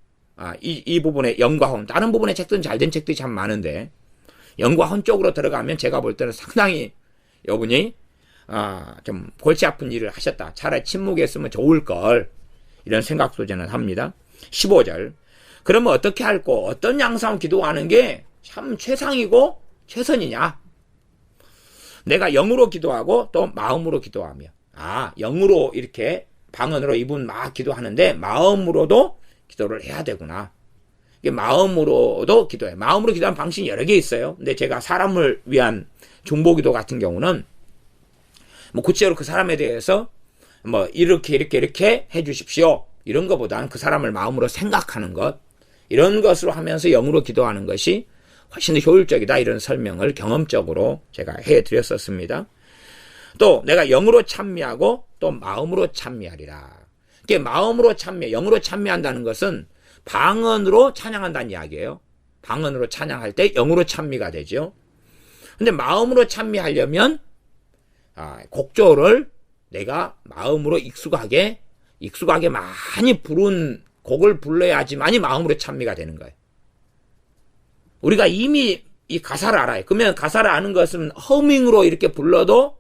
이 부분에 영과 혼, 다른 부분의 책들은 잘된 책들이 참 많은데, 영과 혼 쪽으로 들어가면 제가 볼 때는 상당히 여분이, 좀 골치 아픈 일을 하셨다. 차라리 침묵했으면 좋을걸. 이런 생각도 저는 합니다. 15절. 그러면 어떻게 할꼬? 어떤 양상으로 기도하는 게 참 최상이고 최선이냐? 내가 영으로 기도하고 또 마음으로 기도하며. 영으로 이렇게 방언으로 이분 막 기도하는데 마음으로도 기도를 해야 되구나. 이게 마음으로도 기도해. 마음으로 기도하는 방식이 여러 개 있어요. 근데 제가 사람을 위한 중보기도 같은 경우는 뭐 구체적으로 그 사람에 대해서 뭐 이렇게 해 주십시오. 이런 것보다는 그 사람을 마음으로 생각하는 것, 이런 것으로 하면서 영으로 기도하는 것이 훨씬 더 효율적이다. 이런 설명을 경험적으로 제가 해드렸었습니다. 또 내가 영으로 찬미하고 또 마음으로 찬미하리라. 이게 마음으로 찬미, 영으로 찬미한다는 것은 방언으로 찬양한다는 이야기예요. 방언으로 찬양할 때 영으로 찬미가 되죠. 근데 마음으로 찬미하려면 곡조를 내가 마음으로 익숙하게 많이 부른 곡을 불러야지만이 마음으로 찬미가 되는 거예요. 우리가 이미 이 가사를 알아요. 그러면 가사를 아는 것은 허밍으로 이렇게 불러도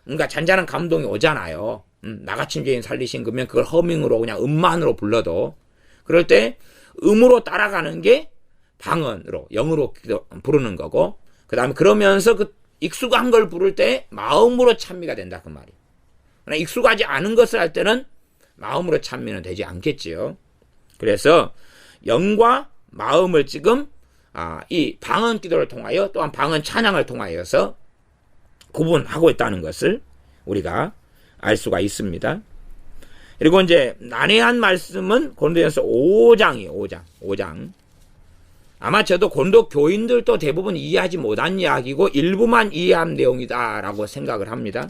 뭔가 잔잔한 감동이 오잖아요. 나같은 죄인 살리신 그러면 그걸 허밍으로 그냥 음만으로 불러도, 그럴 때 음으로 따라가는 게 방언으로 영으로 부르는 거고, 그 다음에 그러면서 그 익숙한 걸 부를 때 마음으로 찬미가 된다 그 말이에요. 그러나 익숙하지 않은 것을 할 때는 마음으로 찬미는 되지 않겠지요. 그래서 영과 마음을 지금 이 방언 기도를 통하여 또한 방언 찬양을 통하여서 구분하고 있다는 것을 우리가 알 수가 있습니다. 그리고 이제 난해한 말씀은 고린도전서 5장이에요. 5장. 아마 저도 고린도 교인들도 대부분 이해하지 못한 이야기고 일부만 이해한 내용이다라고 생각을 합니다.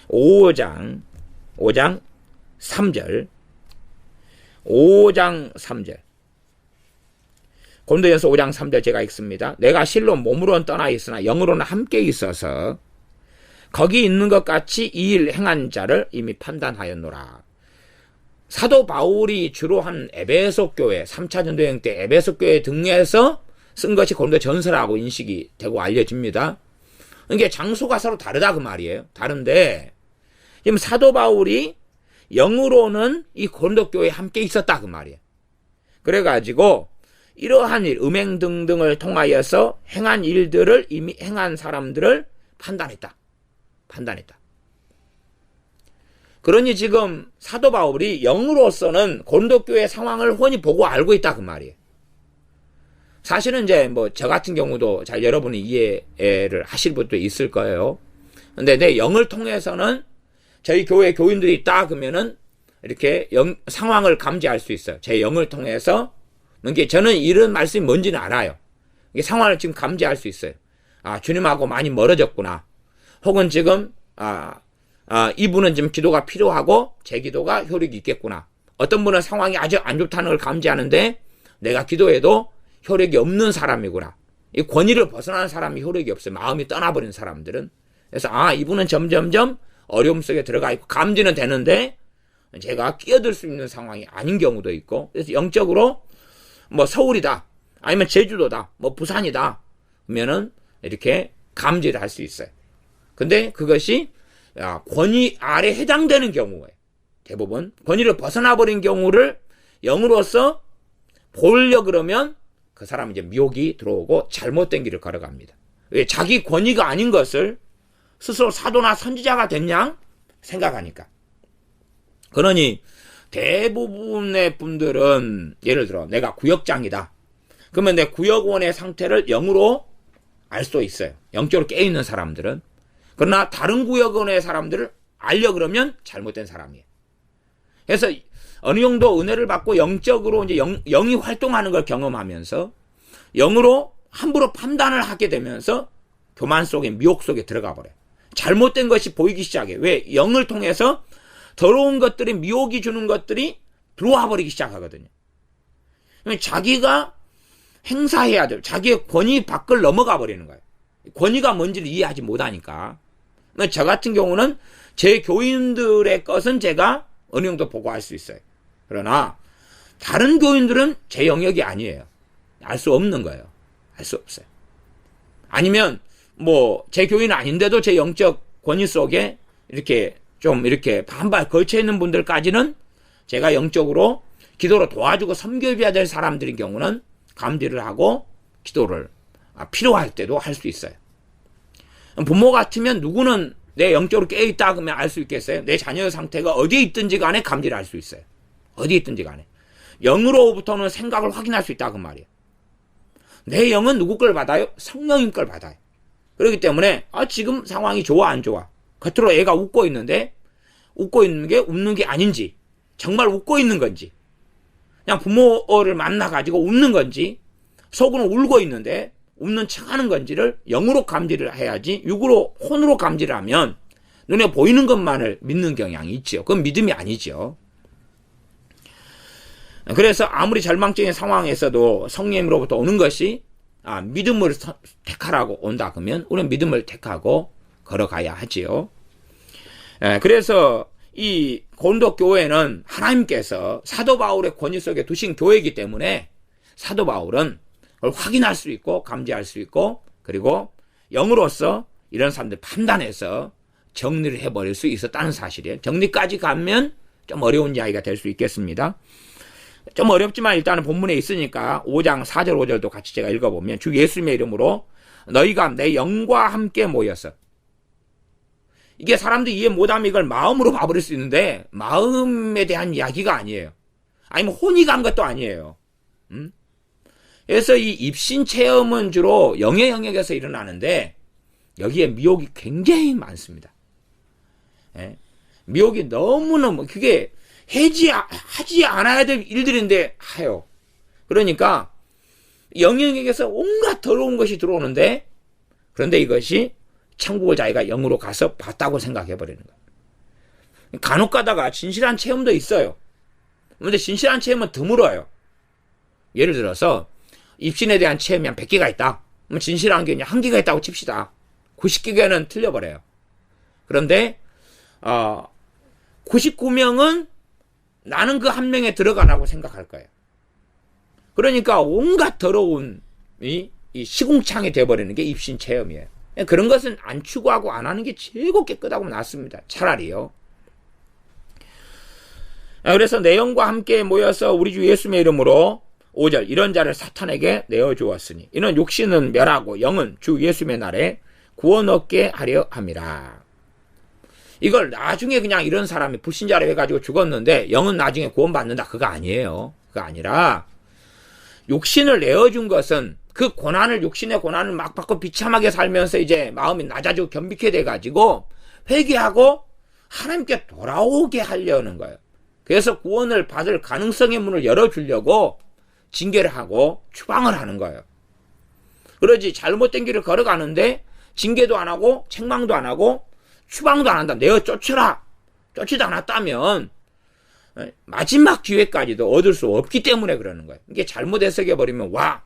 5장 3절. 5장 3절. 고린도전서 5장 3절 제가 읽습니다. 내가 실로 몸으로는 떠나 있으나 영으로는 함께 있어서 거기 있는 것 같이 이 일 행한 자를 이미 판단하였노라. 사도 바울이 주로 한 에베소 교회, 3차 전도여행 때 에베소 교회 등에서 쓴 것이 고린도 전서라고 인식이 되고 알려집니다. 그러니까 장소가 서로 다르다 그 말이에요. 다른데 지금 사도 바울이 영으로는 이 고린도 교회에 함께 있었다 그 말이에요. 그래가지고 이러한 일, 음행 등등을 통하여서 행한 일들을 이미 행한 사람들을 판단했다. 그러니 지금 사도 바울이 영으로서는 고린도 교회 상황을 훤히 보고 알고 있다 그 말이에요. 사실은 이제 뭐 저 같은 경우도 잘 여러분이 이해를 하실 분도 있을 거예요. 근데 내 영을 통해서는 저희 교회 교인들이 있다 그러면은 이렇게 상황을 감지할 수 있어요. 제 영을 통해서. 그러니까 저는 이런 말씀이 뭔지는 알아요. 이게 상황을 지금 감지할 수 있어요. 아, 주님하고 많이 멀어졌구나. 혹은 지금 이분은 지금 기도가 필요하고 제 기도가 효력이 있겠구나. 어떤 분은 상황이 아주 안 좋다는 걸 감지하는데 내가 기도해도 효력이 없는 사람이구나. 이 권위를 벗어나는 사람이 효력이 없어요. 마음이 떠나버린 사람들은. 그래서 이분은 점점점 어려움 속에 들어가 있고 감지는 되는데 제가 끼어들 수 있는 상황이 아닌 경우도 있고, 그래서 영적으로 뭐 서울이다 아니면 제주도다 뭐 부산이다 그러면은 이렇게 감지를 할 수 있어요. 근데 그것이 권위 아래 해당되는 경우에 대부분 권위를 벗어나 버린 경우를 영으로서 보려 그러면 그 사람은 이제 미혹이 들어오고 잘못된 길을 걸어갑니다. 왜? 자기 권위가 아닌 것을 스스로 사도나 선지자가 됐냐 생각하니까. 그러니 대부분의 분들은 예를 들어 내가 구역장이다. 그러면 내 구역원의 상태를 영으로 알 수 있어요. 영적으로 깨어있는 사람들은. 그러나 다른 구역원의 사람들을 알려 그러면 잘못된 사람이에요. 그래서 어느 정도 은혜를 받고 영적으로 이제 영이 활동하는 걸 경험하면서 영으로 함부로 판단을 하게 되면서 교만 속에 미혹 속에 들어가 버려요. 잘못된 것이 보이기 시작해요. 왜? 영을 통해서 더러운 것들이 미혹이 주는 것들이 들어와 버리기 시작하거든요. 자기가 행사해야 될 자기의 권위 밖을 넘어가 버리는 거예요. 권위가 뭔지를 이해하지 못하니까. 저 같은 경우는 제 교인들의 것은 제가 어느 정도 보고 알 수 있어요. 그러나 다른 교인들은 제 영역이 아니에요. 알 수 없는 거예요. 알 수 없어요. 아니면 뭐 제 교인은 아닌데도 제 영적 권위 속에 이렇게 좀 이렇게 반발 걸쳐 있는 분들까지는 제가 영적으로 기도로 도와주고 섬겨줘야 될 사람들인 경우는 감지를 하고 기도를 필요할 때도 할 수 있어요. 부모 같으면 누구는 내 영적으로 깨어있다 그러면 알 수 있겠어요? 내 자녀의 상태가 어디에 있든지 간에 감지를 할 수 있어요. 어디에 있든지 간에. 영으로부터는 생각을 확인할 수 있다 그 말이에요. 내 영은 누구 걸 받아요? 성령님 걸 받아요. 그렇기 때문에 지금 상황이 좋아 안 좋아? 겉으로 애가 웃고 있는데 웃고 있는 게 웃는 게 아닌지, 정말 웃고 있는 건지, 그냥 부모를 만나가지고 웃는 건지, 속으로 울고 있는데 웃는 척하는 건지를 영으로 감지를 해야지. 육으로 혼으로 감지를 하면 눈에 보이는 것만을 믿는 경향이 있죠. 그건 믿음이 아니죠. 그래서 아무리 절망적인 상황에서도 성령님으로부터 오는 것이 믿음을 택하라고 온다 그러면 우리는 믿음을 택하고 걸어가야 하지요. 그래서 이 고린도 교회는 하나님께서 사도 바울의 권위 속에 두신 교회이기 때문에 사도 바울은 그걸 확인할 수 있고 감지할 수 있고 그리고 영으로서 이런 사람들 판단해서 정리를 해버릴 수 있었다는 사실이에요. 정리까지 가면 좀 어려운 이야기가 될 수 있겠습니다. 좀 어렵지만 일단은 본문에 있으니까 5장 4절 5절도 같이 제가 읽어보면 주 예수님의 이름으로 너희가 내 영과 함께 모여서, 이게 사람들이 이해 못하면 이걸 마음으로 봐버릴 수 있는데 마음에 대한 이야기가 아니에요. 아니면 혼이 간 것도 아니에요. 그래서 이 입신 체험은 주로 영의 영역에서 일어나는데 여기에 미혹이 굉장히 많습니다. 미혹이 너무너무 그게 하지 않아야 될 일들인데 해요. 그러니까 영역에서 온갖 더러운 것이 들어오는데 그런데 이것이 천국을 자기가 영으로 가서 봤다고 생각해버리는 거예요. 간혹 가다가 진실한 체험도 있어요. 그런데 진실한 체험은 드물어요. 예를 들어서 입신에 대한 체험이 한 100개가 있다. 그럼 진실한 게 그냥 1개가 있다고 칩시다. 90개는 틀려버려요. 그런데 99명은 나는 그 한 명에 들어가라고 생각할 거예요. 그러니까 온갖 더러운 이 시궁창이 돼버리는 게 입신 체험이에요. 그런 것은 안 추구하고 안 하는 게 최고 깨끗하고 낫습니다. 차라리요. 그래서 내용과 함께 모여서 우리 주 예수님의 이름으로 5절 이런 자를 사탄에게 내어주었으니 이는 육신은 멸하고 영은 주 예수님의 날에 구원 얻게 하려 함이라. 이걸 나중에 그냥 이런 사람이 불신자로 해가지고 죽었는데 영은 나중에 구원받는다. 그거 아니에요. 그거 아니라 육신을 내어준 것은 그 고난을 육신의 고난을 막 받고 비참하게 살면서 이제 마음이 낮아지고 겸비케 돼가지고 회개하고 하나님께 돌아오게 하려는 거예요. 그래서 구원을 받을 가능성의 문을 열어주려고 징계를 하고 추방을 하는 거예요. 그러지 잘못된 길을 걸어가는데 징계도 안 하고 책망도 안 하고 추방도 안 한다. 내어 쫓으라. 쫓지도 않았다면 마지막 기회까지도 얻을 수 없기 때문에 그러는 거예요. 이게 잘못 해석해버리면 와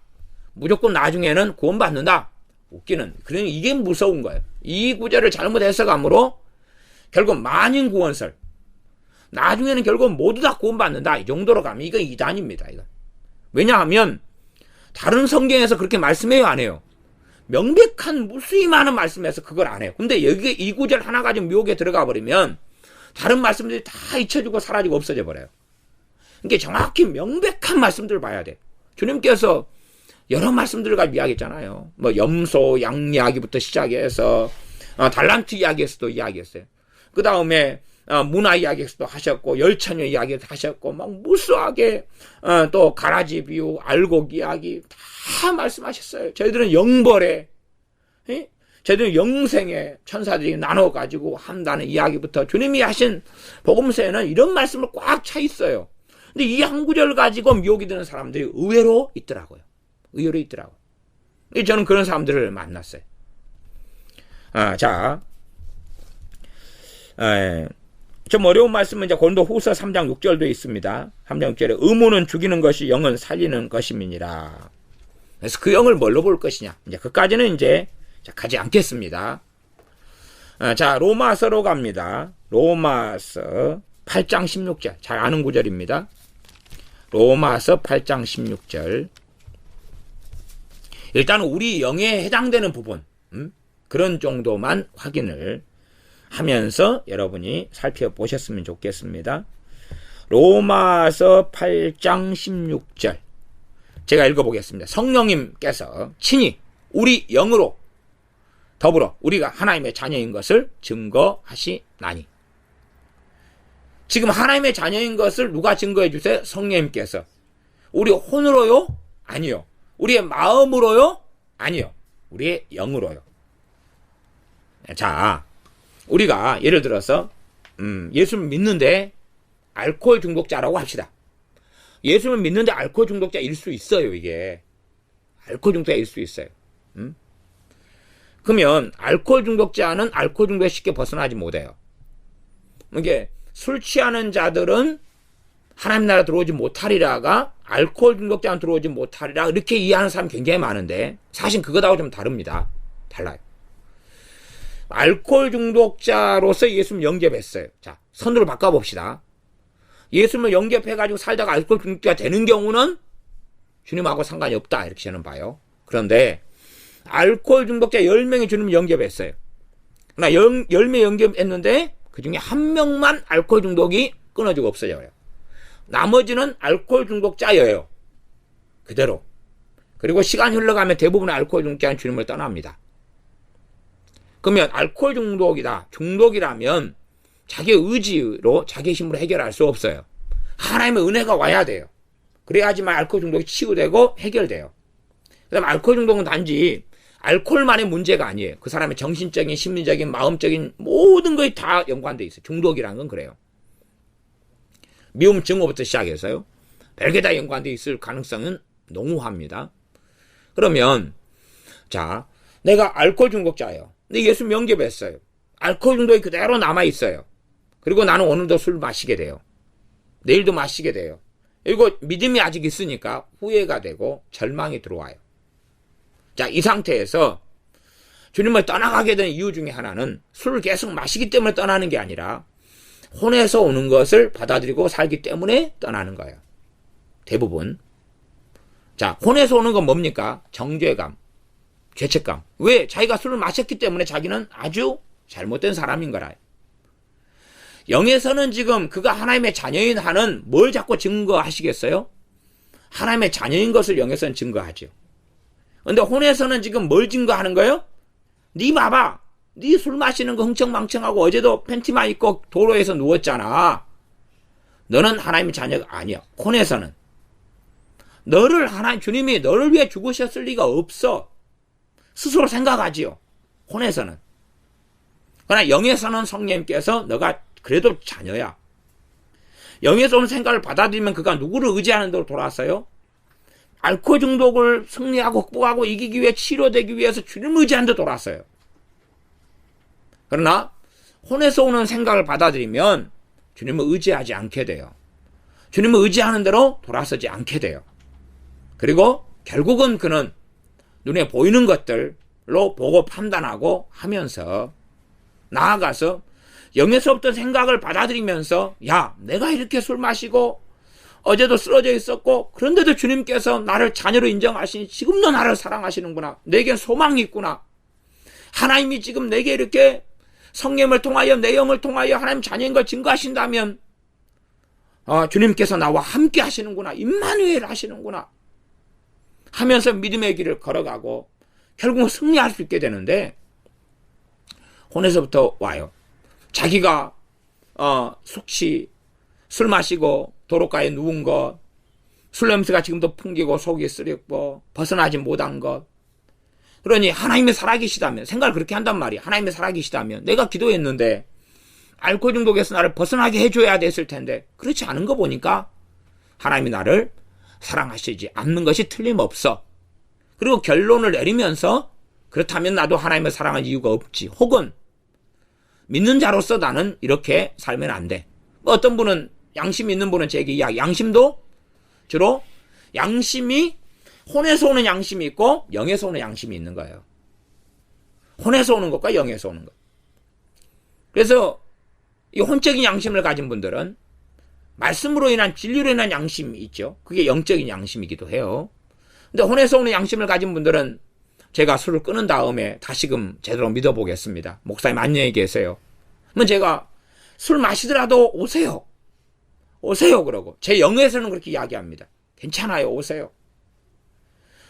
무조건 나중에는 구원받는다. 웃기는. 그러니 이게 무서운 거예요. 이 구절을 잘못 해석함으로 결국 만인 구원설. 나중에는 결국 모두 다 구원받는다. 이 정도로 가면 이건 이단입니다. 이건. 왜냐하면 다른 성경에서 그렇게 말씀해요 안 해요? 명백한 무수히 많은 말씀에서 그걸 안 해요. 근데 여기 이 구절 하나 가지고 묘하게 들어가 버리면 다른 말씀들이 다 잊혀지고 사라지고 없어져 버려요. 그러니까 정확히 명백한 말씀들을 봐야 돼. 주님께서 여러 말씀들을 가지고 이야기했잖아요. 뭐 염소, 양 이야기부터 시작해서 달란트 이야기에서도 이야기했어요. 그 다음에 문화 이야기에서도 하셨고 열처녀 이야기도 하셨고 막 무수하게 또 가라지 비유, 알곡 이야기 다 말씀하셨어요. 저희들은 영벌에 저희들은 영생에 천사들이 나눠가지고 한다는 이야기부터 주님이 하신 복음서에는 이런 말씀을 꽉 차 있어요. 근데 이 한 구절 가지고 미혹이 드는 사람들이 의외로 있더라고요. 의외로 있더라고요. 저는 그런 사람들을 만났어요. 좀 어려운 말씀은 이제 고린도후서 3장 6절도 있습니다. 3장 6절에 의무는 죽이는 것이 영은 살리는 것임이니라. 그래서 그 영을 뭘로 볼 것이냐. 이제 그까지는 이제 가지 않겠습니다. 로마서로 갑니다. 로마서 8장 16절. 잘 아는 구절입니다. 로마서 8장 16절. 일단 우리 영에 해당되는 부분, 그런 정도만 확인을 하면서 여러분이 살펴보셨으면 좋겠습니다. 로마서 8장 16절. 제가 읽어보겠습니다. 성령님께서 친히 우리 영으로 더불어 우리가 하나님의 자녀인 것을 증거하시나니. 지금 하나님의 자녀인 것을 누가 증거해 주세요? 성령님께서. 우리 혼으로요? 아니요. 우리의 마음으로요? 아니요. 우리의 영으로요. 자, 우리가 예를 들어서 예수를 믿는데 알코올 중독자라고 합시다. 예수를 믿는데 알코올 중독자일 수 있어요. 이게 알코올 중독자일 수 있어요. 그러면 알코올 중독자는 알코올 중독에 쉽게 벗어나지 못해요. 이게 술 취하는 자들은 하나님 나라 들어오지 못하리라가 알코올 중독자는 들어오지 못하리라 이렇게 이해하는 사람이 굉장히 많은데 사실 그거하고 좀 다릅니다. 달라요. 알코올 중독자로서 예수님을 영접했어요. 자, 선두를 바꿔봅시다. 예수님을 영접해가지고 살다가 알코올 중독자가 되는 경우는 주님하고 상관이 없다 이렇게 저는 봐요. 그런데 알코올 중독자 10명이 주님을 영접했어요. 그러나 10명 영접했는데 그 중에 한 명만 알코올 중독이 끊어지고 없어져요. 나머지는 알코올 중독자예요. 그대로. 그리고 시간이 흘러가면 대부분의 알코올 중독자는 주님을 떠납니다. 그러면 알코올 중독이다. 중독이라면 자기의 의지로 자기의 힘으로 해결할 수 없어요. 하나님의 은혜가 와야 돼요. 그래야지만 알코올 중독이 치유되고 해결돼요. 그다음 알코올 중독은 단지 알코올만의 문제가 아니에요. 그 사람의 정신적인, 심리적인, 마음적인 모든 것이 다 연관돼 있어요. 중독이라는 건 그래요. 미움 증오부터 시작해서요. 별게 다 연관돼 있을 가능성은 농후합니다. 그러면 자, 내가 알코올 중독자예요. 근데 예수 영접했어요. 알코올 중독이 그대로 남아있어요. 그리고 나는 오늘도 술 마시게 돼요. 내일도 마시게 돼요. 그리고 믿음이 아직 있으니까 후회가 되고 절망이 들어와요. 자, 이 상태에서 주님을 떠나가게 된 이유 중에 하나는 술을 계속 마시기 때문에 떠나는 게 아니라 혼에서 오는 것을 받아들이고 살기 때문에 떠나는 거예요. 대부분. 자, 혼에서 오는 건 뭡니까? 정죄감, 죄책감. 왜? 자기가 술을 마셨기 때문에 자기는 아주 잘못된 사람인 거라. 영에서는 지금 그가 하나님의 자녀인 한은 뭘 자꾸 증거하시겠어요? 하나님의 자녀인 것을 영에서는 증거하죠. 근데 혼에서는 지금 뭘 증거하는 거예요? 네 봐봐. 네 술 마시는 거 흥청망청하고 어제도 팬티만 입고 도로에서 누웠잖아. 너는 하나님의 자녀가 아니야. 혼에서는. 너를 주님이 너를 위해 죽으셨을 리가 없어. 스스로 생각하지요. 혼에서는. 그러나 영에서는 성령님께서 너가 그래도 자녀야. 영에서 온 생각을 받아들이면 그가 누구를 의지하는 대로 돌아왔어요? 알코올 중독을 승리하고 극복하고 이기기 위해 치료되기 위해서 주님을 의지하는 데 돌아왔어요. 그러나 혼에서 오는 생각을 받아들이면 주님을 의지하지 않게 돼요. 주님을 의지하는 대로 돌아서지 않게 돼요. 그리고 결국은 그는 눈에 보이는 것들로 보고 판단하고 하면서 나아가서 영에서부터 생각을 받아들이면서 야, 내가 이렇게 술 마시고 어제도 쓰러져 있었고 그런데도 주님께서 나를 자녀로 인정하시니 지금도 나를 사랑하시는구나. 내겐 소망이 있구나. 하나님이 지금 내게 이렇게 성령을 통하여 내 영을 통하여 하나님 자녀인 걸 증거하신다면 주님께서 나와 함께 하시는구나. 임마누엘 하시는구나. 하면서 믿음의 길을 걸어가고 결국은 승리할 수 있게 되는데 혼에서부터 와요. 자기가 숙취, 술 마시고 도로가에 누운 것, 술 냄새가 지금도 풍기고 속이 쓰렸고 벗어나지 못한 것. 그러니 하나님이 살아계시다면 생각을 그렇게 한단 말이야. 하나님이 살아계시다면 내가 기도했는데 알코올 중독에서 나를 벗어나게 해줘야 됐을 텐데 그렇지 않은 거 보니까 하나님이 나를 사랑하시지 않는 것이 틀림없어. 그리고 결론을 내리면서 그렇다면 나도 하나님을 사랑할 이유가 없지. 혹은 믿는 자로서 나는 이렇게 살면 안 돼. 어떤 분은 양심 있는 분은 제게 이야기. 양심도 주로 양심이 혼에서 오는 양심이 있고 영에서 오는 양심이 있는 거예요. 혼에서 오는 것과 영에서 오는 것. 그래서 이 혼적인 양심을 가진 분들은 말씀으로 인한 진리로 인한 양심이 있죠. 그게 영적인 양심이기도 해요. 근데 혼에서 오는 양심을 가진 분들은 제가 술을 끊은 다음에 다시금 제대로 믿어보겠습니다. 목사님 안녕히 계세요. 그러면 제가 술 마시더라도 오세요. 오세요 그러고 제 영에서는 그렇게 이야기합니다. 괜찮아요. 오세요.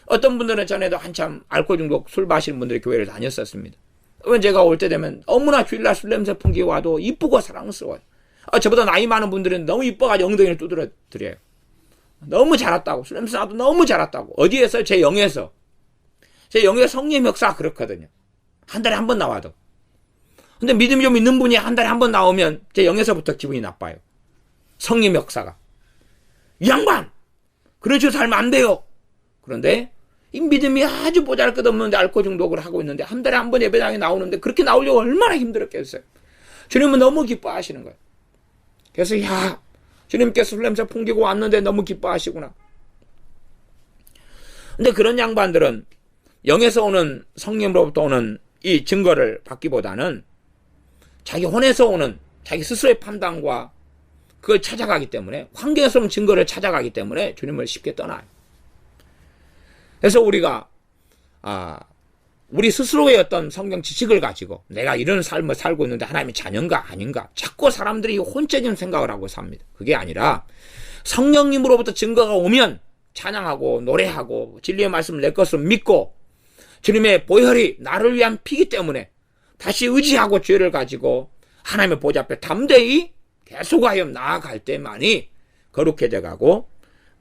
어떤 분들은 전에도 한참 알코올 중독 술 마시는 분들이 교회를 다녔었습니다. 그러면 제가 올 때 되면 너무나 주일날 술 냄새 풍기고 와도 이쁘고 사랑스러워요. 저보다 나이 많은 분들은 너무 이뻐가지고 엉덩이를 두드려 드려요. 너무 자랐다고. 술 냄새 나도 너무 자랐다고. 어디에서? 제 영에서. 제 영의 성령 역사가 그렇거든요. 한 달에 한 번 나와도. 근데 믿음이 좀 있는 분이 한 달에 한 번 나오면 제 영에서부터 기분이 나빠요. 성령 역사가. 이 양반! 그런 식으로 살면 안 돼요. 그런데 이 믿음이 아주 보잘것없는데 알코올 중독을 하고 있는데 한 달에 한 번 예배당에 나오는데 그렇게 나오려고 얼마나 힘들었겠어요. 주님은 너무 기뻐하시는 거예요. 그래서 야, 주님께서 술 냄새 풍기고 왔는데 너무 기뻐하시구나. 근데 그런 양반들은 영에서 오는 성령으로부터 오는 이 증거를 받기보다는 자기 혼에서 오는 자기 스스로의 판단과 그걸 찾아가기 때문에 환경에서 오는 증거를 찾아가기 때문에 주님을 쉽게 떠나요. 그래서 우리가 우리 스스로의 어떤 성경 지식을 가지고 내가 이런 삶을 살고 있는데 하나님의 자녀인가 아닌가 자꾸 사람들이 혼적인 생각을 하고 삽니다. 그게 아니라 성령님으로부터 증거가 오면 찬양하고 노래하고 진리의 말씀을 내 것으로 믿고 주님의 보혈이 나를 위한 피기 때문에 다시 의지하고 죄를 가지고 하나님의 보좌 앞에 담대히 계속하여 나아갈 때만이 거룩해져 가고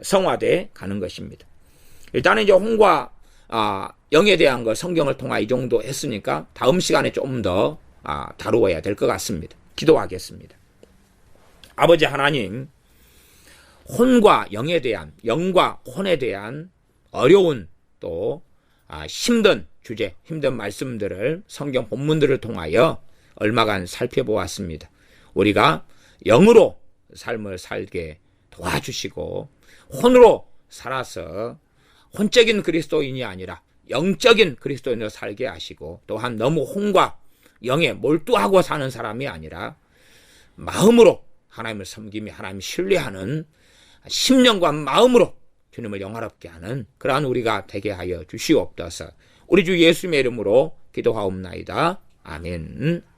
성화돼 가는 것입니다. 일단은 이제 혼과 영에 대한 걸 성경을 통해 이 정도 했으니까 다음 시간에 좀 더 다루어야 될 것 같습니다. 기도하겠습니다. 아버지 하나님, 혼과 영에 대한, 영과 혼에 대한 어려운 또 힘든 주제, 힘든 말씀들을 성경 본문들을 통하여 얼마간 살펴보았습니다. 우리가 영으로 삶을 살게 도와주시고 혼으로 살아서 혼적인 그리스도인이 아니라 영적인 그리스도인으로 살게 하시고, 또한 너무 혼과 영에 몰두하고 사는 사람이 아니라 마음으로 하나님을 섬기며 하나님을 신뢰하는 심령과 마음으로 주님을 영화롭게 하는 그러한 우리가 되게 하여 주시옵소서. 우리 주 예수님의 이름으로 기도하옵나이다. 아멘.